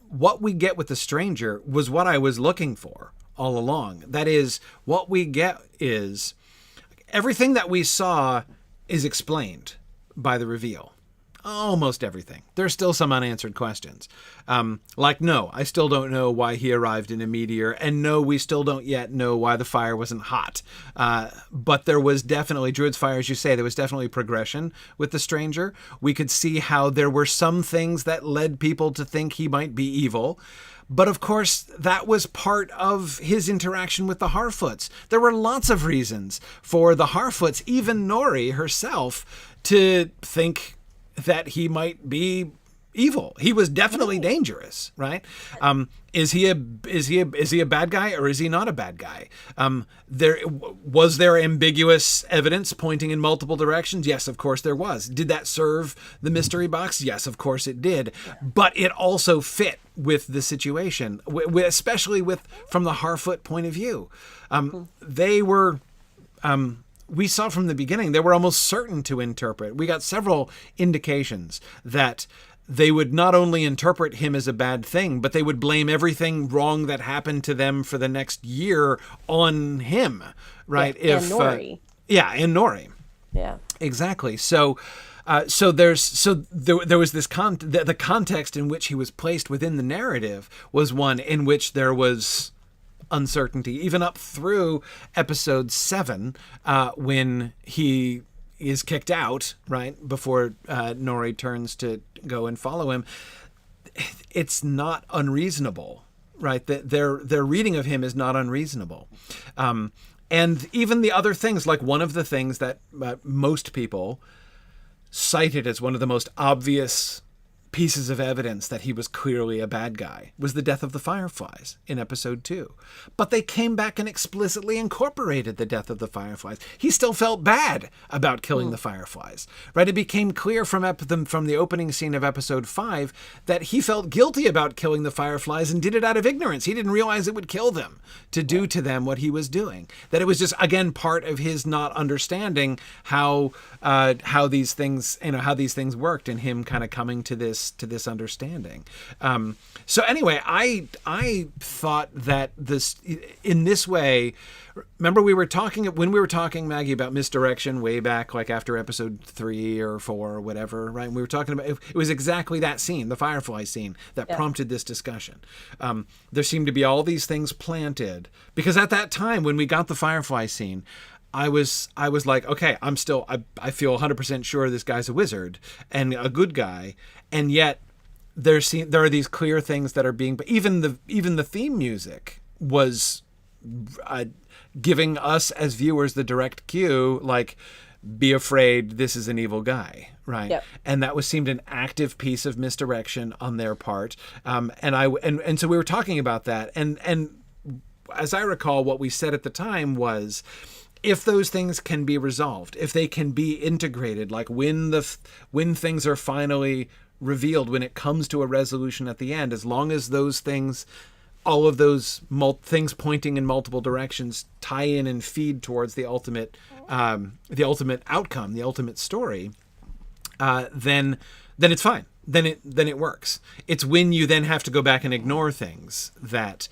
What we get with the stranger was what I was looking for all along. That is, what we get is everything that we saw is explained by the reveal. Almost everything. There's still some unanswered questions. No, I still don't know why he arrived in a meteor, and no, we still don't yet know why the fire wasn't hot. But there was definitely, Druid's Fire, as you say, there was definitely progression with the stranger. We could see how there were some things that led people to think he might be evil. But of course, that was part of his interaction with the Harfoots. There were lots of reasons for the Harfoots, even Nori herself, to think that he might be evil. He was definitely dangerous, right? Is he a bad guy, or is he not a bad guy? Was there ambiguous evidence pointing in multiple directions? Yes, of course there was. Did that serve the mystery box? Yes, of course it did. But it also fit with the situation, especially from the Harfoot point of view. They were. We saw from the beginning, they were almost certain to interpret. We got several indications that they would not only interpret him as a bad thing, but they would blame everything wrong that happened to them for the next year on him, right? And Nori. And Nori. Yeah. Exactly. So there was this the context in which he was placed within the narrative was one in which there was uncertainty, even up through episode 7, when he is kicked out, right, before Nori turns to go and follow him. It's not unreasonable, right? Their reading of him is not unreasonable. And even the other things, like one of the things that most people cited as one of the most obvious pieces of evidence that he was clearly a bad guy was the death of the Fireflies in episode 2. But they came back and explicitly incorporated the death of the Fireflies. He still felt bad about killing the Fireflies, right? It became clear from the opening scene of episode 5 that he felt guilty about killing the Fireflies and did it out of ignorance. He didn't realize it would kill them to do to them what he was doing. That it was just, again, part of his not understanding how these things worked, and him kind of coming to this this understanding. So anyway, I thought that in this way. Remember, when we were talking, Maggie, about misdirection way back, like after episode 3 or 4 or whatever, right? And we were talking about it was exactly that scene, the Firefly scene, that prompted this discussion. There seemed to be all these things planted because at that time when we got the Firefly scene, I was like, okay, I feel 100% sure this guy's a wizard and a good guy, and yet there are these clear things that are being, even the theme music was giving us as viewers the direct cue, like, be afraid, this is an evil guy, right? Yep. And that seemed an active piece of misdirection on their part. And so we were talking about that, and as I recall, what we said at the time was, if those things can be resolved, if they can be integrated, like when things are finally revealed, when it comes to a resolution at the end, as long as those things, all of those things pointing in multiple directions, tie in and feed towards the ultimate outcome, the ultimate story, then it's fine. Then it works. It's when you then have to go back and ignore things that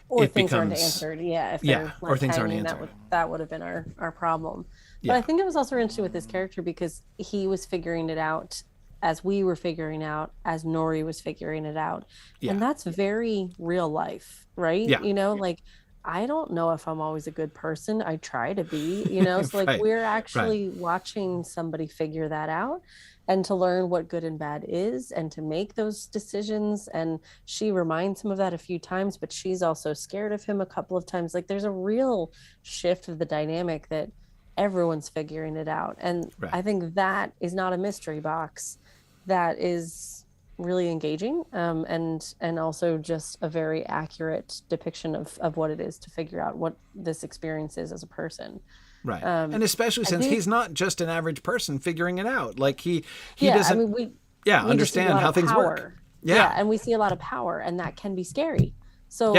or it things becomes, aren't answered. Yeah, or things aren't answered. That would have been our problem. But I think it was also interesting with this character because he was figuring it out as we were figuring out, as Nori was figuring it out. Yeah. And that's very real life, right? Yeah. You know, like, I don't know if I'm always a good person. I try to be, you know, so like right. We're actually watching somebody figure that out and to learn what good and bad is and to make those decisions. And she reminds him of that a few times, but she's also scared of him a couple of times. Like, there's a real shift of the dynamic that everyone's figuring it out. And I think that is not a mystery box. That is really engaging, and also just a very accurate depiction of what it is to figure out what this experience is as a person. Right. And especially since he's not just an average person figuring it out. Like he doesn't we understand how things work. Yeah. And we see a lot of power, and that can be scary. So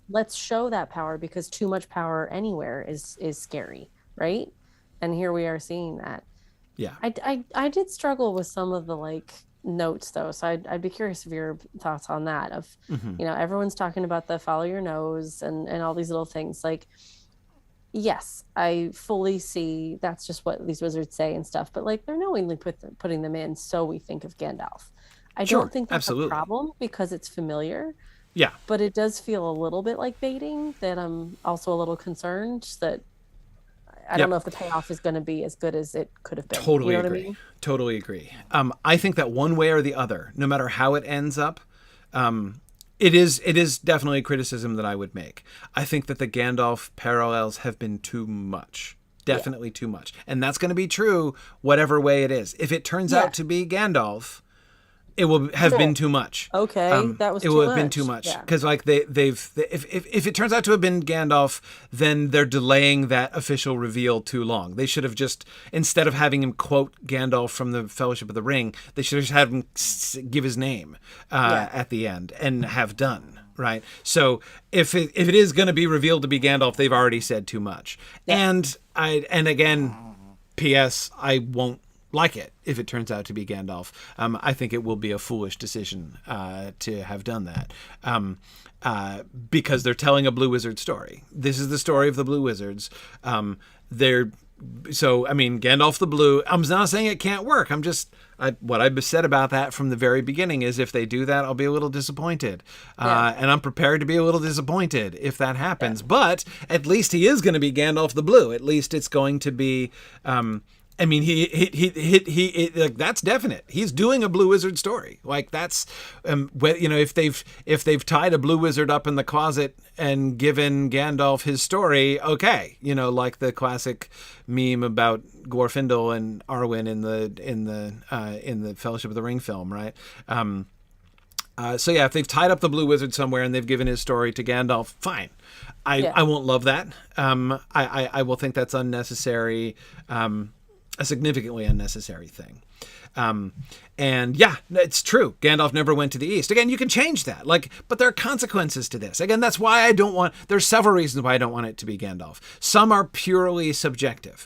let's show that power, because too much power anywhere is scary, right? And here we are seeing that. Yeah. I did struggle with some of the notes though, so I'd be curious of your thoughts on that. Of you know, everyone's talking about the follow your nose and all these little things. Like, yes, I fully see that's just what these wizards say and stuff, but like, they're knowingly putting them in so we think of Gandalf. I don't think that's a problem because it's familiar. Yeah. But it does feel a little bit like baiting, that I'm also a little concerned that I don't know if the payoff is going to be as good as it could have been. Totally you know agree. What I mean? Totally agree. I think that one way or the other, no matter how it ends up, it is definitely a criticism that I would make. I think that the Gandalf parallels have been too much. Definitely too much. And that's going to be true whatever way it is. If it turns out to be Gandalf, it will have been too much. Okay, that was too much. It will have been too much because, like, if it turns out to have been Gandalf, then they're delaying that official reveal too long. They should have just, instead of having him quote Gandalf from the Fellowship of the Ring, they should have just had him give his name at the end and have done. Right. So if it is going to be revealed to be Gandalf, they've already said too much. Yeah. And again, P.S. I won't like it if it turns out to be Gandalf. I think it will be a foolish decision to have done that because they're telling a Blue Wizard story. This is the story of the Blue Wizards. Gandalf the Blue. I'm not saying it can't work. What I've said about that from the very beginning is, if they do that, I'll be a little disappointed. And I'm prepared to be a little disappointed if that happens. Yeah. But at least he is going to be Gandalf the Blue. At least it's going to be... I mean, he like, that's definite. He's doing a Blue Wizard story. Like, that's, if they've tied a Blue Wizard up in the closet and given Gandalf his story, okay, like the classic meme about Glorfindel and Arwen in the Fellowship of the Ring film, right? If they've tied up the Blue Wizard somewhere and they've given his story to Gandalf, fine. I won't love that. I will think that's unnecessary. A significantly unnecessary thing. It's true. Gandalf never went to the East. Again, you can change that. But there are consequences to this. Again, that's why there's several reasons why I don't want it to be Gandalf. Some are purely subjective.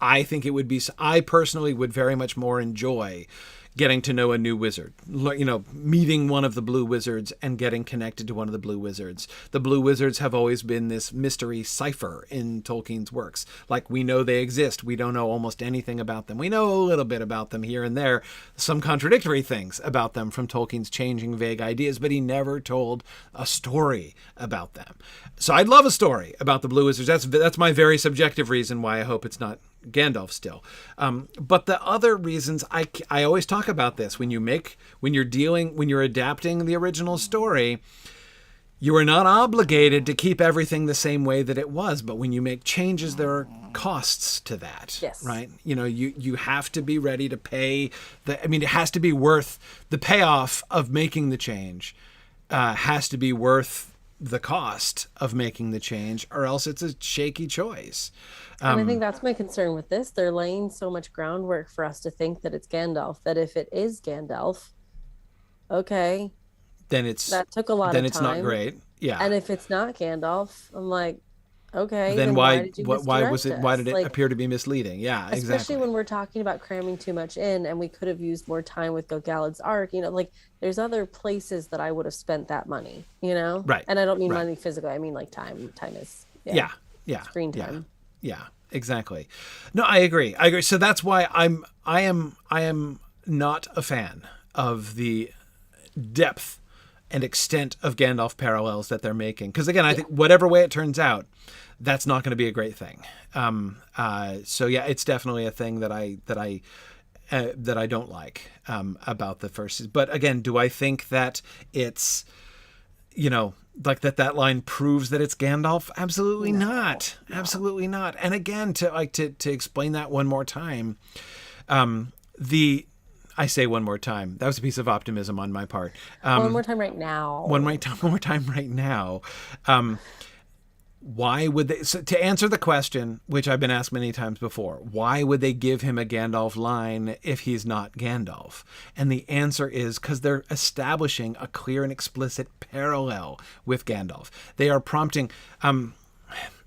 I think it would be, I personally would very much more enjoy getting to know a new wizard, meeting one of the blue wizards and getting connected to one of the blue wizards. The blue wizards have always been this mystery cipher in Tolkien's works. Like, we know they exist. We don't know almost anything about them. We know a little bit about them here and there, some contradictory things about them from Tolkien's changing vague ideas, but he never told a story about them. So I'd love a story about the blue wizards. That's my very subjective reason why I hope it's not Gandalf still. But the other reasons, I always talk about this, when you're adapting the original story, you are not obligated to keep everything the same way that it was, but when you make changes, there are costs to that. Yes. Right? You have to be ready to pay it has to be worth the payoff of making the change, has to be worth the cost of making the change, or else it's a shaky choice. And I think that's my concern with this. They're laying so much groundwork for us to think that it's Gandalf, that if it is Gandalf, okay, then that took a lot of time. Then it's not great. Yeah. And if it's not Gandalf, I'm like, okay, then why did you why was it? Why did it like, appear to be misleading? Yeah, especially exactly. when we're talking about cramming too much in, and we could have used more time with Gil-galad's arc. Like, there's other places that I would have spent that money. Right. And I don't mean right. money physically. I mean like time. Time is yeah. screen time. Yeah, exactly. No, I agree. So that's why I am not a fan of the depth and extent of Gandalf parallels that they're making. Because again, I think whatever way it turns out, that's not going to be a great thing. So yeah, it's definitely a thing that I don't like about the first. But again, do I think that it's like that line proves that it's Gandalf? Absolutely not. Absolutely not. And again, to explain that one more time, I say one more time. That was a piece of optimism on my part. One more time right now. One more time right now. Why would they? So to answer the question, which I've been asked many times before, why would they give him a Gandalf line if he's not Gandalf? And the answer is because they're establishing a clear and explicit parallel with Gandalf. They are prompting.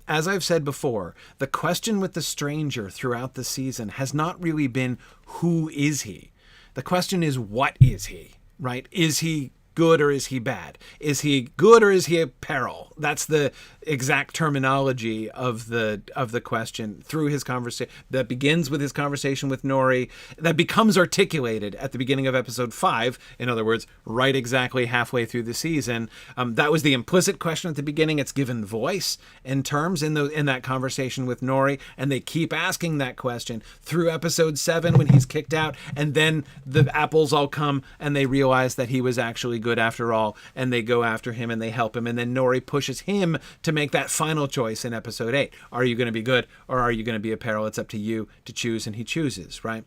As I've said before, the question with the stranger throughout the season has not really been who is he. The question is, what is he? Right? Is he good or is he bad? Is he good or is he a peril? That's the exact terminology of the question through his conversation that begins with his conversation with Nori, that becomes articulated at the beginning of episode 5. In other words, right exactly halfway through the season. That was the implicit question at the beginning. It's given voice and terms in that conversation with Nori, and they keep asking that question through episode 7 when he's kicked out, and then the apples all come and they realize that he was actually good after all, and they go after him and they help him, and then Nori pushes him to make that final choice in episode 8. Are you going to be good or are you going to be a peril? It's up to you to choose, and he chooses, right?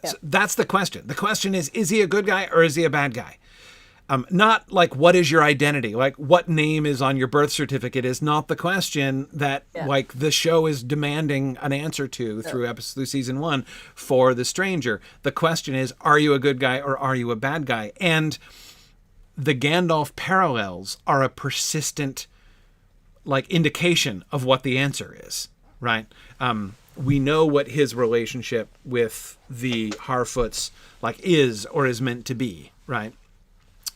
Yeah. So that's the question. The question is he a good guy or is he a bad guy? Not like, what is your identity? Like, what name is on your birth certificate is not the question that like the show is demanding an answer to through season 1 for the stranger. The question is, are you a good guy or are you a bad guy? And the Gandalf parallels are a persistent indication of what the answer is, right? We know what his relationship with the Harfoots is or is meant to be, right?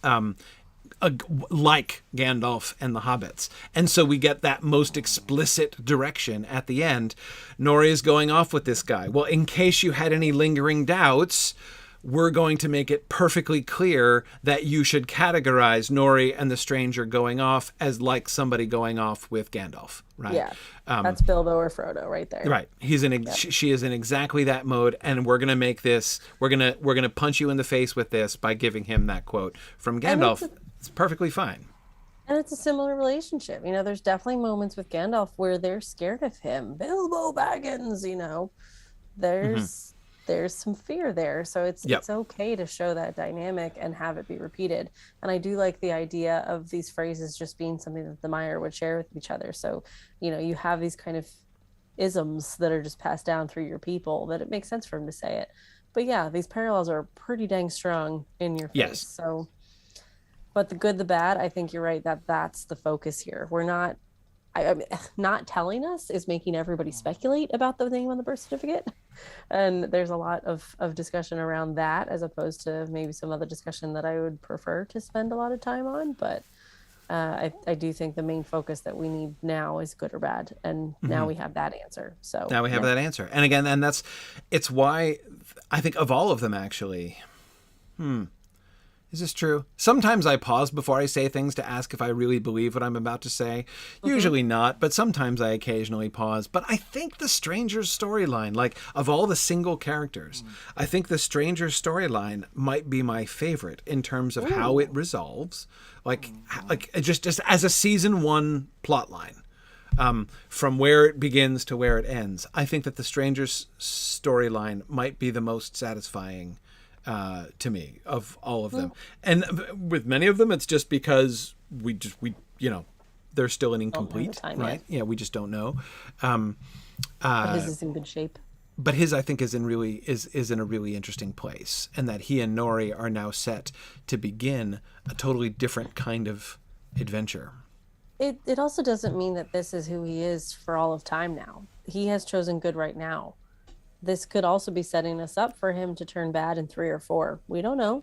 Like Gandalf and the Hobbits. And so we get that most explicit direction at the end. Nori is going off with this guy. Well, in case you had any lingering doubts, we're going to make it perfectly clear that you should categorize Nori and the stranger going off as like somebody going off with Gandalf, right? Yeah, that's Bilbo or Frodo right there. Right. She is in exactly that mode, and we're gonna make this. We're gonna punch you in the face with this by giving him that quote from Gandalf. It's perfectly fine. And it's a similar relationship. There's definitely moments with Gandalf where they're scared of him. Bilbo Baggins, there's some fear there. So it's okay to show that dynamic and have it be repeated. And I do like the idea of these phrases just being something that the Mire would share with each other. So, you have these kind of isms that are just passed down through your people that it makes sense for him to say it. But yeah, these parallels are pretty dang strong in your face. Yes. So, but the good, the bad, I think you're right that's the focus here. We're not I mean, not telling us is making everybody speculate about the name on the birth certificate. And there's a lot of discussion around that, as opposed to maybe some other discussion that I would prefer to spend a lot of time on. But I do think the main focus that we need now is good or bad. And now we have that answer. So now we have that answer. And again, it's why I think of all of them, actually, is this true? Sometimes I pause before I say things to ask if I really believe what I'm about to say. Usually not, but sometimes I occasionally pause. But I think the Stranger's storyline, like of all the single characters, I think the Stranger's storyline might be my favorite in terms of how it resolves. Like just as a season 1 plot line. From where it begins to where it ends. I think that the Stranger's storyline might be the most satisfying to me of all of them. And with many of them, it's just because we they're still an incomplete, right? Yeah, we just don't know. But his is in good shape. But his, I think, is in a really interesting place, and that he and Nori are now set to begin a totally different kind of adventure. It also doesn't mean that this is who he is for all of time now. He has chosen good right now. This could also be setting us up for him to turn bad in 3 or 4. We don't know.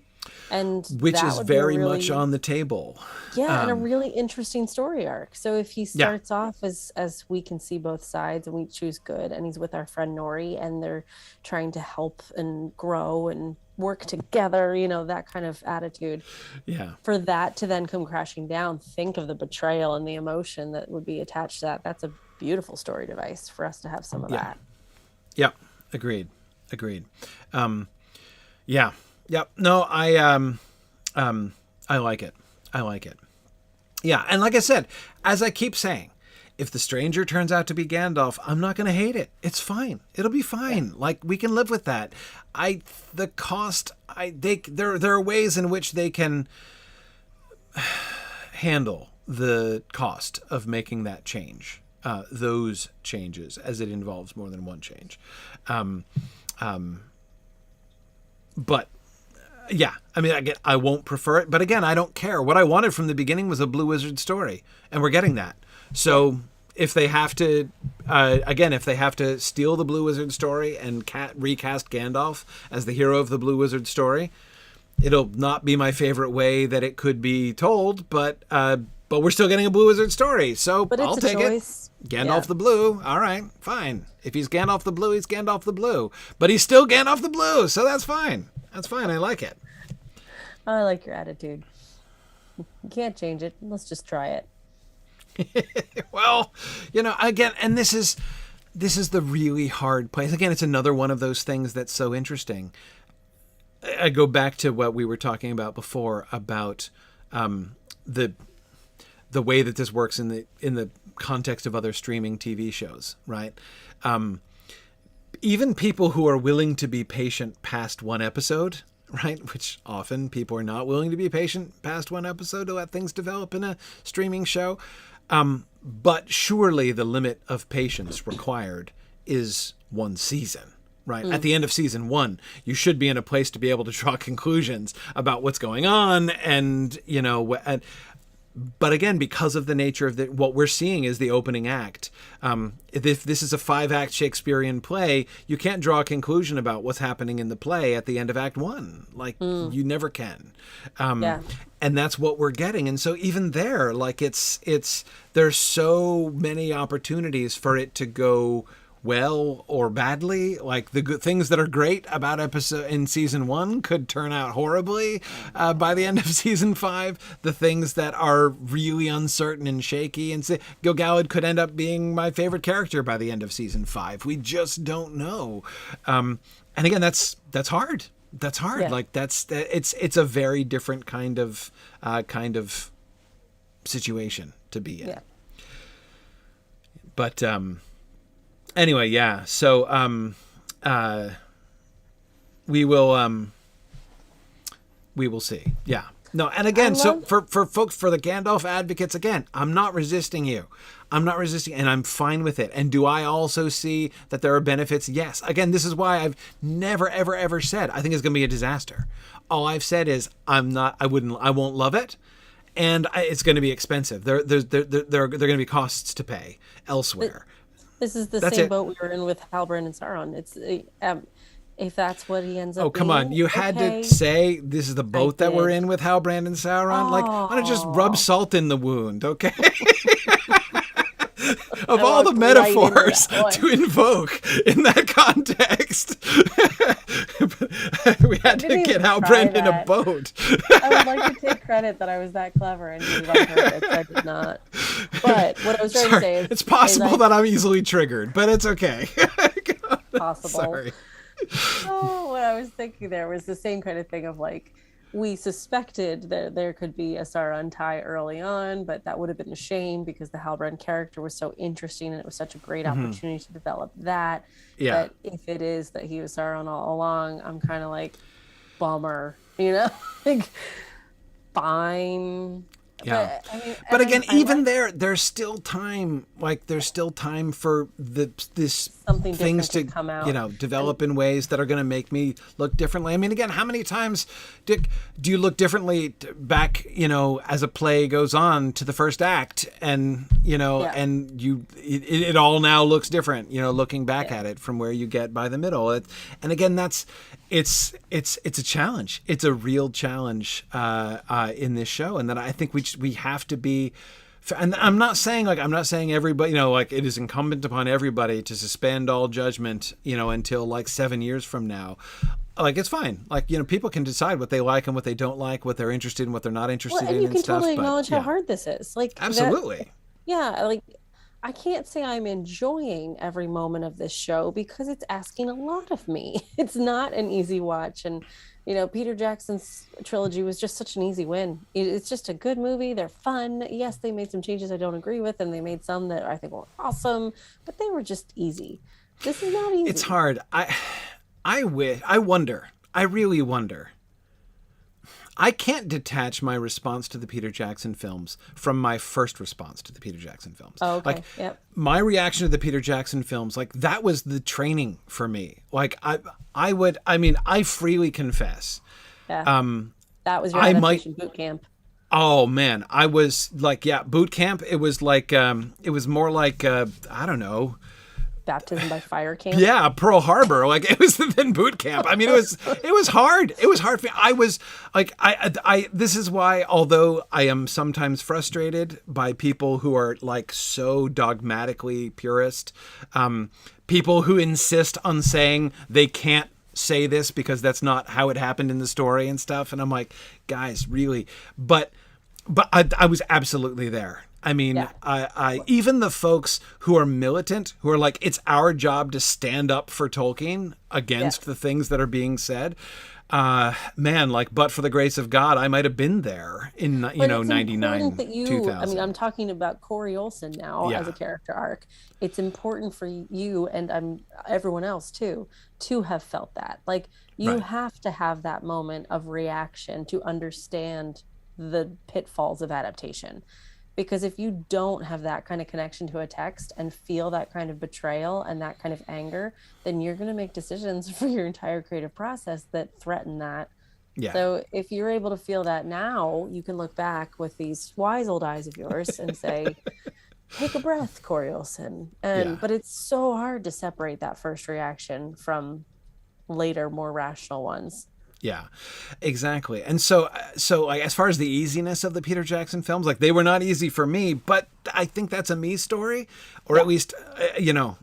And which is very much on the table. Yeah, and a really interesting story arc. So if he starts off as we can see both sides and we choose good, and he's with our friend Nori and they're trying to help and grow and work together, that kind of attitude. Yeah. For that to then come crashing down, think of the betrayal and the emotion that would be attached to that. That's a beautiful story device for us to have some of that. Yeah. Agreed. Yeah. Yep. No, I like it. Yeah. And like I said, as I keep saying, if the Stranger turns out to be Gandalf, I'm not going to hate it. It's fine. It'll be fine. Yeah. Like, we can live with that. There are ways in which they can handle the cost of making that change. Those changes, as it involves more than one change. But yeah, I mean, I won't prefer it, but again, I don't care. What I wanted from the beginning was a Blue Wizard story, and we're getting that. So if they have to, steal the Blue Wizard story and recast Gandalf as the hero of the Blue Wizard story, it'll not be my favorite way that it could be told, but we're still getting a Blue Wizard story, so I'll take it. Gandalf the Blue. All right, fine. If he's Gandalf the Blue, he's Gandalf the Blue. But he's still Gandalf the Blue, so that's fine. That's fine. I like it. I like your attitude. You can't change it. Let's just try it. Well, again, and this is the really hard place. Again, it's another one of those things that's so interesting. I go back to what we were talking about before about the way that this works in the context of other streaming TV shows, right? Even people who are willing to be patient past one episode, right? Which often people are not willing to be patient past one episode to let things develop in a streaming show. But surely the limit of patience required is one season, right? At the end of season 1, you should be in a place to be able to draw conclusions about what's going on, and but again, because of the nature of what we're seeing is the opening act. If this is a 5-act Shakespearean play, you can't draw a conclusion about what's happening in the play at the end of Act 1. Like, you never can. And that's what we're getting. And so even there, like, there's so many opportunities for it to go well or badly. Like, the good things that are great about episode in season 1 could turn out horribly by the end of season 5. The things that are really uncertain and shaky, and Gil-galad could end up being my favorite character by the end of season 5. We just don't know. And again, that's hard. That's hard. Yeah. Like, it's a very different kind of situation to be in. Yeah. But anyway, yeah. So we will see. Yeah. No, and again, so for folks, for the Gandalf advocates, again, I'm not resisting you. And I'm fine with it. And do I also see that there are benefits? Yes. Again, this is why I've never, ever, ever said I think it's going to be a disaster. All I've said is I won't love it. and it's going to be expensive. There are going to be costs to pay elsewhere. This is the That's same it. boat we were in with Halbrand and Sauron. It's if that's what he ends up Oh, come being, on. You had okay. to say this is the I boat that we're did. in with Halbrand and Sauron. Like, why don't you just rub Oh, salt in the wound, okay? Of I all the walked right into metaphors that one. to invoke in that context, we had to didn't get even try Halbrand in a that. boat. I would like to take credit that I was that clever and did it on purpose. I did not. But what I was trying to Sorry. say It's is possible I that I'm easily triggered, but it's okay. possible. Sorry. Oh, what I was thinking there was the same kind of thing of like, we suspected that there could be a Sauron tie early on, but that would have been a shame because the Halbrand character was so interesting and it was such a great opportunity to develop that. Yeah. But if it is that he was Sauron all along, I'm kind of like, bummer, you know? Like, fine. Yeah. But, I mean, But and again, I even like there's still time. Like there's still time for this something things different to to come out. develop in ways that are going to make me look differently. I mean, again, how many times, Dick, do you look differently back? As a play goes on to the first act, and Yeah. and it all now looks different. Looking back Yeah. at it from where you get by the middle. And again, it's a challenge. It's a real challenge in this show, and that I think we have to be. And I'm not saying everybody, like it is incumbent upon everybody to suspend all judgment, until like 7 years from now. Like it's fine. Like people can decide what they like and what they don't like, what they're interested in, what they're not interested Well, and in, you and can stuff. totally But acknowledge how yeah, hard this is. Like that, absolutely. yeah, like I can't say I'm enjoying every moment of this show because it's asking a lot of me. It's not an easy watch. And, Peter Jackson's trilogy was just such an easy win. It's just a good movie. They're fun. Yes, they made some changes I don't agree with, and they made some that I think were awesome, but they were just easy. This is not easy. It's hard. I wonder. I really wonder. I can't detach my response to the Peter Jackson films from my first response to the Peter Jackson films. Oh, okay. Like Yep. my reaction to the Peter Jackson films, like that was the training for me. Like I freely confess. Yeah. Um, That was your I adaptation boot camp. oh man, I was like, yeah, boot camp. It was like, it was more like, I don't know. Baptism by fire camp. Yeah, Pearl Harbor. Like it was then boot camp. I mean, it was hard. It was hard for me. I was like, this is why, although I am sometimes frustrated by people who are like so dogmatically purist, people who insist on saying they can't say this because that's not how it happened in the story and stuff. And I'm like, guys, really? But I was absolutely there. I mean, Yeah. I even the folks who are militant, who are like, it's our job to stand up for Tolkien against the things that are being said. Man, like, but for the grace of God, I might have been there in, But it's 99, important that 2000. I mean, I'm talking about Corey Olsen now Yeah. as a character arc. It's important for you and everyone else too to have felt that. Like you Right. have to have that moment of reaction to understand the pitfalls of adaptation. Because if you don't have that kind of connection to a text and feel that kind of betrayal and that kind of anger, then you're going to make decisions for your entire creative process that threaten that. Yeah. So if you're able to feel that now, you can look back with these wise old eyes of yours and say, take a breath, Corey Olsen. But it's so hard to separate that first reaction from later, more rational ones. Yeah, exactly. And so like, as far as the easiness of the Peter Jackson films, like they were not easy for me, but I think that's a me story, or at least,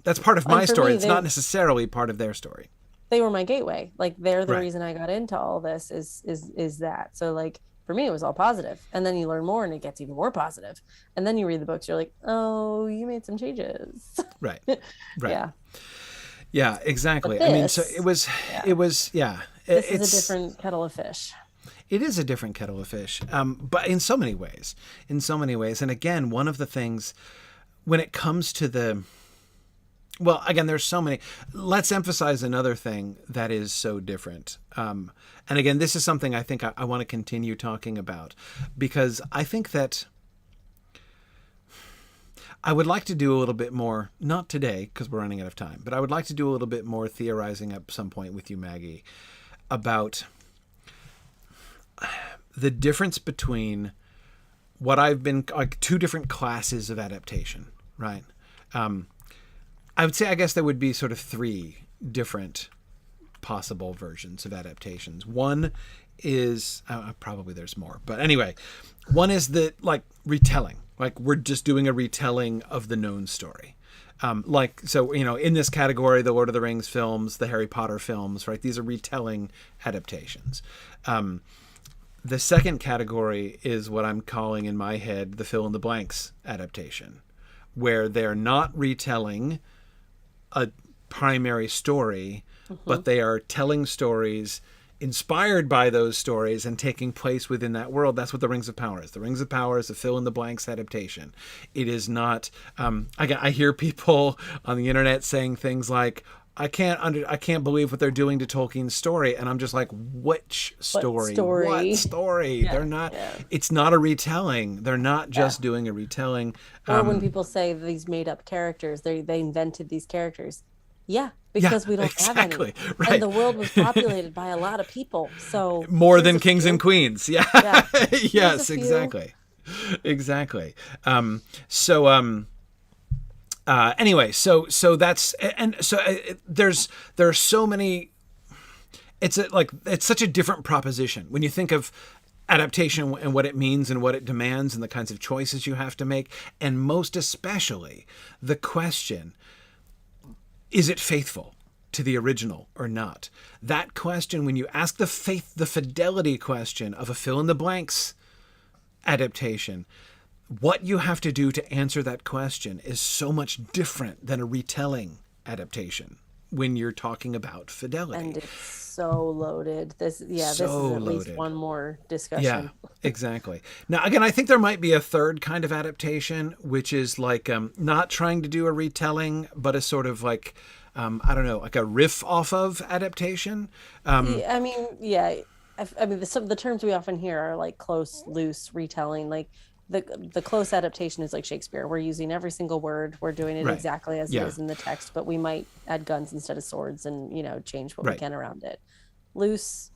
that's part of my story. It's not necessarily part of their story. They were my gateway. Like they're the Right. reason I got into all this is that. So like for me, it was all positive. And then you learn more and it gets even more positive. And then you read the books, you're like, oh, you made some changes. Right. Right. Yeah. Yeah, exactly. But I mean, so this- This This is a different kettle of fish. It is a different kettle of fish, but in so many ways. And again, one of the things when it comes to well, again, there's so many. Let's emphasize another thing that is so different. And again, this is something I think I want to continue talking about, because I think that I would like to do a little bit more, not today because we're running out of time, but I would like to do a little bit more theorizing at some point with you, Maggie, about the difference between what I've been like two different classes of adaptation, right? I would say, I guess there would be sort of three different possible versions of adaptations. One is probably there's more, but anyway, one is the like retelling, like we're just doing a retelling of the known story. Like, so, you know, in this category, the Lord of the Rings films, the Harry Potter films, right? These are retelling adaptations. The second category is what I'm calling in my head the fill in the blanks adaptation, where they're not retelling a primary story, but they are telling stories inspired by those stories and taking place within that world. That's what the Rings of Power is. The Rings of Power is a fill in the blanks adaptation. It is not. I hear people on the internet saying things like, I can't believe what they're doing to Tolkien's story, and I'm just like, which story? What story? Yeah, they're not. Yeah. It's not a retelling. They're not just doing a retelling. Or when people say these made up characters, they invented these characters. Yeah, because we don't have any. Right. And the world was populated by a lot of people, so more than kings and queens. Yeah. Yes, exactly. Anyway, so that's, and so there are so many. It's such a different proposition when you think of adaptation and what it means and what it demands and the kinds of choices you have to make, and most especially the question: is it faithful to the original or not? That question, when you ask the fidelity question of a fill in the blanks adaptation, what you have to do to answer that question is so much different than a retelling adaptation when you're talking about fidelity. And it's so loaded. This is at least one more discussion. Yeah, exactly. Now, again, I think there might be a third kind of adaptation, which is like not trying to do a retelling, but a sort of like, I don't know, like a riff off of adaptation. The terms we often hear are like close, loose retelling. Like the close adaptation is like Shakespeare. We're using every single word. We're doing it exactly as it is in the text, but we might add guns instead of swords and, change what we can around it. Loose,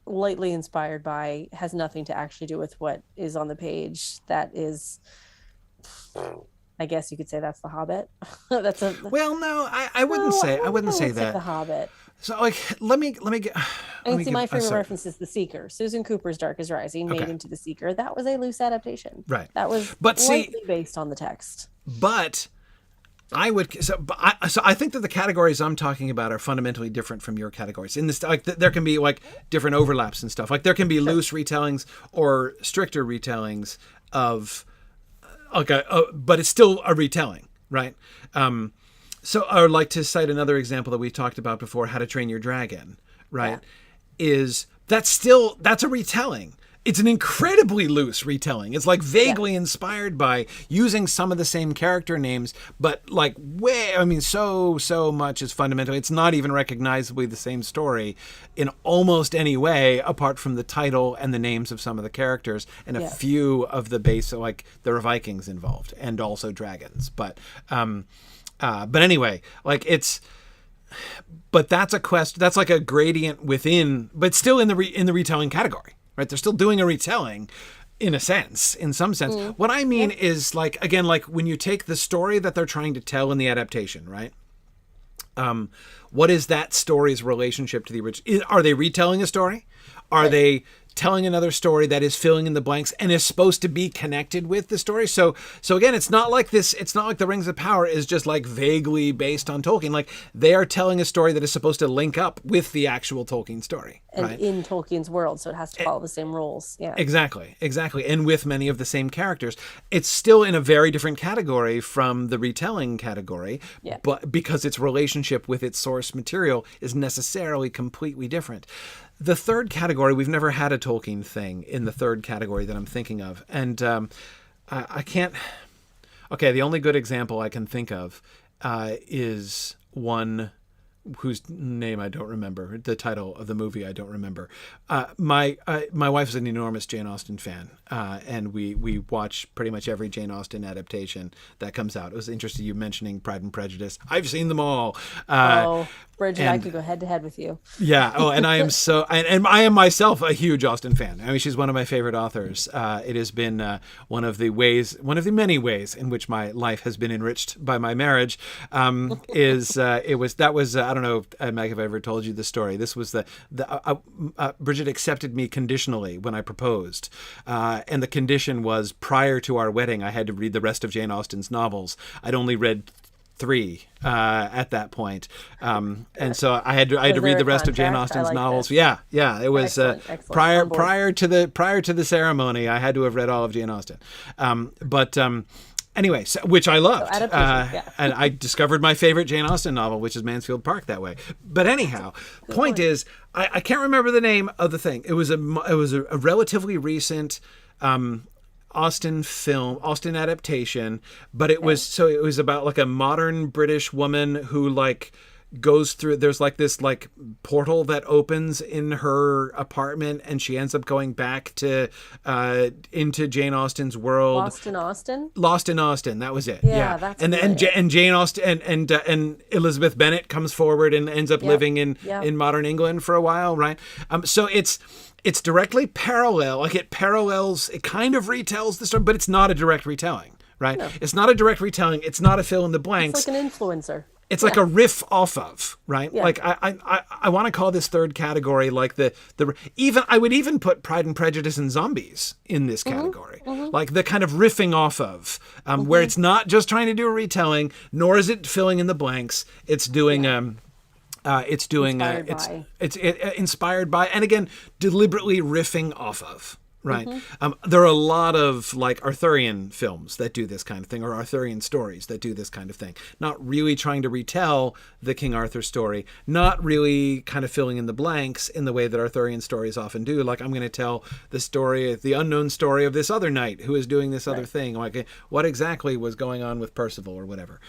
lightly inspired by, has nothing to actually do with what is on the page. That is, I guess you could say that's The Hobbit. I wouldn't say that. The Hobbit. So, like, let me get. My favorite reference is The Seeker. Susan Cooper's Dark is Rising made into The Seeker. That was a loose adaptation. Right. That was slightly based on the text. But I think that the categories I'm talking about are fundamentally different from your categories. In this, like, there can be like different overlaps and stuff. Like there can be loose retellings or stricter retellings of, but it's still a retelling, right? So I would like to cite another example that we talked about before, How to Train Your Dragon, right? Yeah. That's a retelling. It's an incredibly loose retelling. It's like vaguely inspired by using some of the same character names, but like so much is fundamental. It's not even recognizably the same story in almost any way, apart from the title and the names of some of the characters and a few of the base, like there are Vikings involved and also dragons. But anyway, like that's a quest. That's like a gradient within, but still in the retelling category, right? They're still doing a retelling, in some sense. What I mean is like, again, like when you take the story that they're trying to tell in the adaptation, right? What is that story's relationship to the original? Are they retelling a story? Are they telling another story that is filling in the blanks and is supposed to be connected with the story? So again, it's not like the Rings of Power is just like vaguely based on Tolkien. Like they are telling a story that is supposed to link up with the actual Tolkien story. And in Tolkien's world, so it has to follow the same rules. Yeah. Exactly. And with many of the same characters. It's still in a very different category from the retelling category, but because its relationship with its source material is necessarily completely different. The third category, we've never had a Tolkien thing in the third category that I'm thinking of. And I can't... Okay, the only good example I can think of is one whose name I don't remember, the title of the movie I don't remember. My wife is an enormous Jane Austen fan, and we watch pretty much every Jane Austen adaptation that comes out. It was interesting you mentioning Pride and Prejudice. I've seen them all. Bridget, I could go head to head with you. Yeah. Oh, and I am and I am myself a huge Austen fan. I mean, she's one of my favorite authors. It has been one of the many ways in which my life has been enriched by my marriage. I don't know, Meg, if I ever told you the story. This was Bridget accepted me conditionally when I proposed, and the condition was prior to our wedding, I had to read the rest of Jane Austen's novels. I'd only read 3 at that point, and so I had to read the rest of Jane Austen's novels. This. Yeah, it was excellent. Prior to the ceremony, I had to have read all of Jane Austen. Anyway, which I loved, and I discovered my favorite Jane Austen novel, which is Mansfield Park, that way. But anyhow, point is, I can't remember the name of the thing. It was a relatively recent Austen adaptation, but it was about like a modern British woman who like goes through, there's like this like portal that opens in her apartment, and she ends up going back to into Jane Austen's world. Lost in Austen, that was it. That's and Jane Austen and Elizabeth Bennet comes forward and ends up living in modern England for a while, right? So it's directly parallel, like it kind of retells the story, but it's not a direct retelling, right? No. It's not a direct retelling. It's not a fill in the blanks. It's like an influencer. It's like a riff off of, right? Yeah. Like I want to call this third category like I would even put Pride and Prejudice and Zombies in this category, like the kind of riffing off of, where it's not just trying to do a retelling, nor is it filling in the blanks. It's doing it's inspired by, and again, deliberately riffing off of. Right. There are a lot of like Arthurian films that do this kind of thing, or Arthurian stories that do this kind of thing. Not really trying to retell the King Arthur story, not really kind of filling in the blanks in the way that Arthurian stories often do. Like, I'm going to tell the story, the unknown story of this other knight who is doing this other thing. Like, what exactly was going on with Percival or whatever.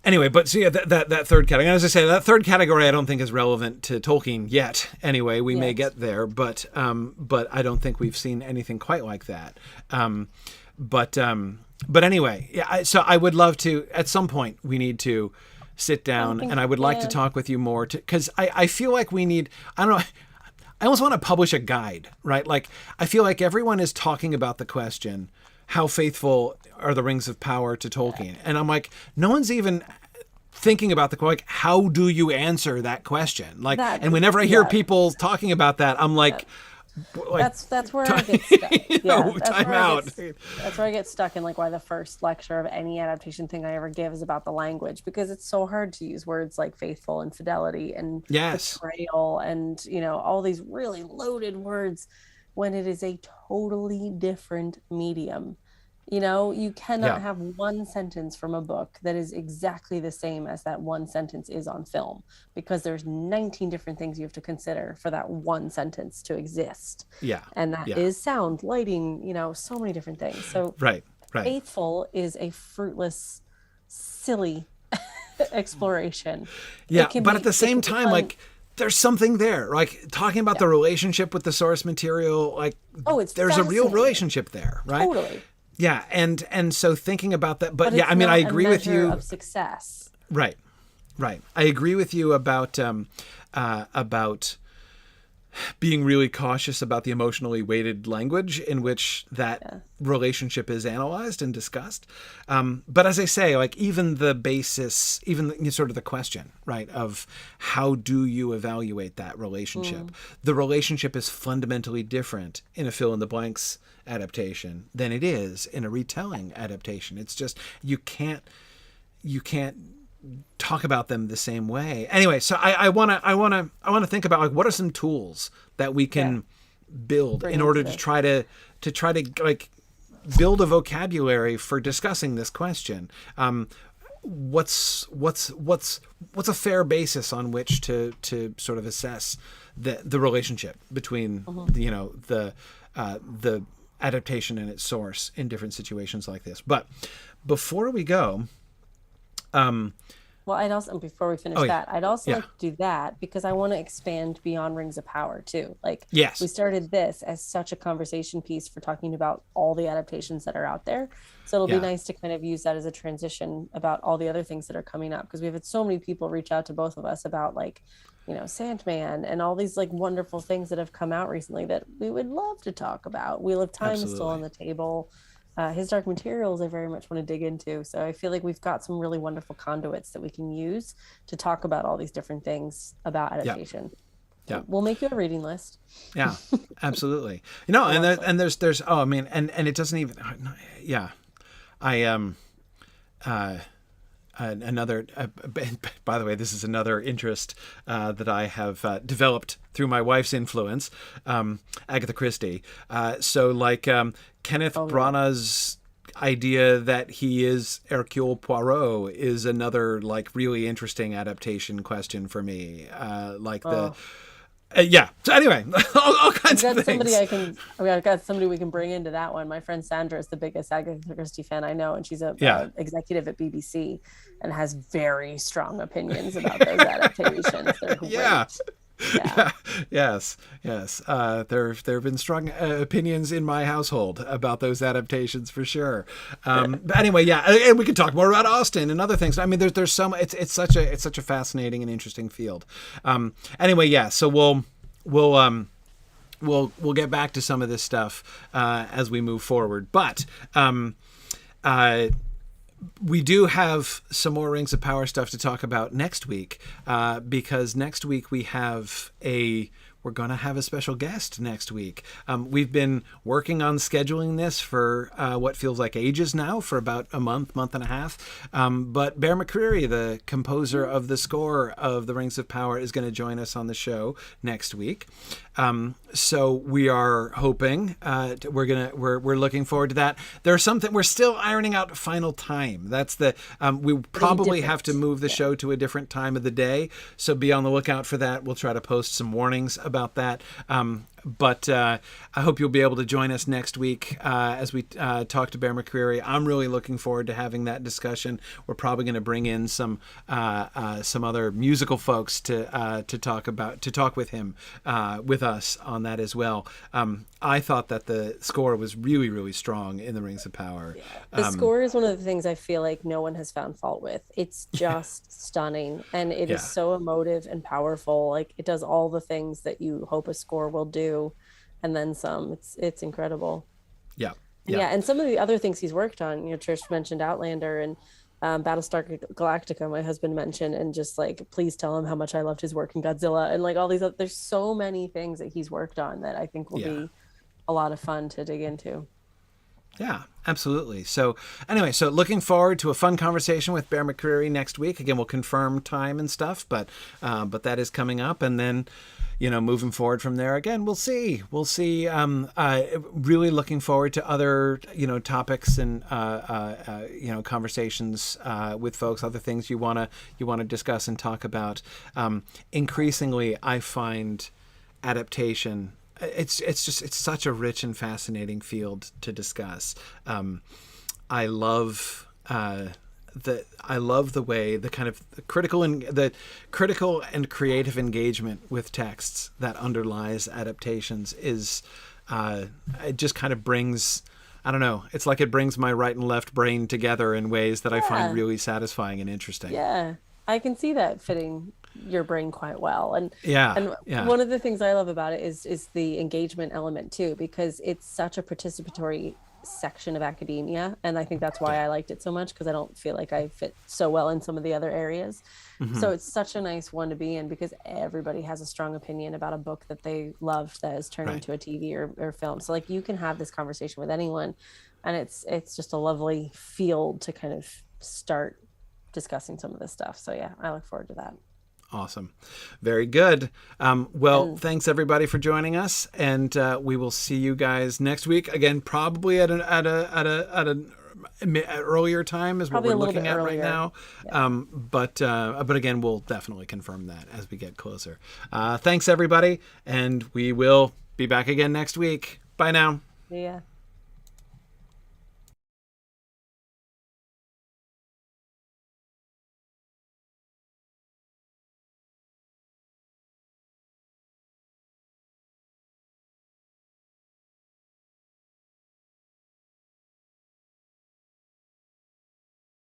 Anyway, but so yeah, that third category, as I say, that third category I don't think is relevant to Tolkien yet. Anyway, we may get there, but I don't think we've seen anything quite like that. But anyway, yeah. So I would love to, at some point, we need to sit down, and I would like to talk with you more, because I feel like we need, I don't know, I almost want to publish a guide, right? Like, I feel like everyone is talking about the question, how faithful are the Rings of Power to Tolkien? And I'm like, no one's even thinking about like, how do you answer that question? Like, and whenever I hear people talking about that, I'm like, that's where I get stuck. Time out. That's where I get stuck in, like, why the first lecture of any adaptation thing I ever give is about the language, because it's so hard to use words like faithful and fidelity and betrayal and, all these really loaded words when it is a totally different medium. You cannot have one sentence from a book that is exactly the same as that one sentence is on film, because there's 19 different things you have to consider for that one sentence to exist. Yeah. And that is sound, lighting, so many different things. So faithful is a fruitless, silly exploration. Yeah. But at the same time, like, there's something there, like talking about the relationship with the source material, like there's a real relationship there, right? Totally. Yeah, and so thinking about that, but I mean, I agree with you. Of success. Right. I agree with you about being really cautious about the emotionally weighted language in which that relationship is analyzed and discussed. But as I say, like, even the basis, even sort of the question, right, of how do you evaluate that relationship? The relationship is fundamentally different in a fill-in-the-blanks adaptation than it is in a retelling adaptation. It's just, you can't talk about them the same way. Anyway, so I want to think about, like, what are some tools that we can build in order to try to like build a vocabulary for discussing this question. What's a fair basis on which to sort of assess the relationship between the adaptation and its source in different situations like this. But before we go, well, I'd also, before we finish that, I'd also like to do that because I want to expand beyond Rings of Power too. Like, yes, we started this as such a conversation piece for talking about all the adaptations that are out there. So it'll be nice to kind of use that as a transition about all the other things that are coming up, because we've had so many people reach out to both of us about, like, you know, Sandman and all these like wonderful things that have come out recently that we would love to talk about. Wheel of Time is still on the table. His Dark Materials I very much want to dig into. So I feel like we've got some really wonderful conduits that we can use to talk about all these different things about adaptation. Yeah. We'll make you a reading list. Yeah, absolutely. You know, and there's oh, I mean, and it doesn't even, another, by the way, this is another interest that I have developed through my wife's influence, Agatha Christie. So like Kenneth Branagh's idea that he is Hercule Poirot is another like really interesting adaptation question for me. So anyway, all kinds of things. I've got somebody we can bring into that one. My friend Sandra is the biggest Agatha Christie fan I know, and she's a executive at BBC and has very strong opinions about those adaptations. They're great. Yes. There have been strong opinions in my household about those adaptations for sure. But anyway, and we could talk more about Austen and other things. I mean, there's so much. It's such a fascinating and interesting field. So we'll get back to some of this stuff as we move forward. But we do have some more Rings of Power stuff to talk about next week, because next week we're going to have a special guest next week. We've been working on scheduling this for what feels like ages now, for about a month and a half. But Bear McCreary, the composer of the score of the Rings of Power, is going to join us on the show next week. So we are hoping, we're looking forward to that. There's something we're still ironing out final time. That's we probably have to move the show to a different time of the day. So be on the lookout for that. We'll try to post some warnings about that. But I hope you'll be able to join us next week as we talk to Bear McCreary. I'm really looking forward to having that discussion. We're probably going to bring in some other musical folks to talk with him, with us on that as well. I thought that the score was really, really strong in the Rings of Power. The score is one of the things I feel like no one has found fault with. It's just stunning, and it is so emotive and powerful. Like, it does all the things that you hope a score will do, and then some. It's incredible. Yeah, and some of the other things he's worked on, you know, Trish mentioned Outlander and Battlestar Galactica, my husband mentioned, and just like, please tell him how much I loved his work in Godzilla, and like all these other, there's so many things that he's worked on that I think will be a lot of fun to dig into. Yeah, absolutely. So anyway, looking forward to a fun conversation with Bear McCreary next week. Again, we'll confirm time and stuff, but that is coming up. And then, you know, moving forward from there, again, we'll see. Really looking forward to other, you know, topics and, you know, conversations with folks, other things you want to discuss and talk about. Increasingly, I find adaptation, it's such a rich and fascinating field to discuss. I love the way the kind of critical and creative engagement with texts that underlies adaptations is it just kind of brings, I don't know, it's like it brings my right and left brain together in ways that I find really satisfying and interesting. Yeah, I can see that fitting your brain quite well. And one of the things I love about it is the engagement element too, because it's such a participatory section of academia, and I think that's why I liked it so much, because I don't feel like I fit so well in some of the other areas. So it's such a nice one to be in, because everybody has a strong opinion about a book that they loved that has turned into a TV or film. So like, you can have this conversation with anyone, and it's just a lovely field to kind of start discussing some of this stuff. So yeah, I look forward to that. Awesome. Very good. Thanks everybody for joining us, and we will see you guys next week again, probably at an earlier time as what we're looking at right now. But again, we'll definitely confirm that as we get closer. Thanks everybody, and we will be back again next week. Bye now. Yeah.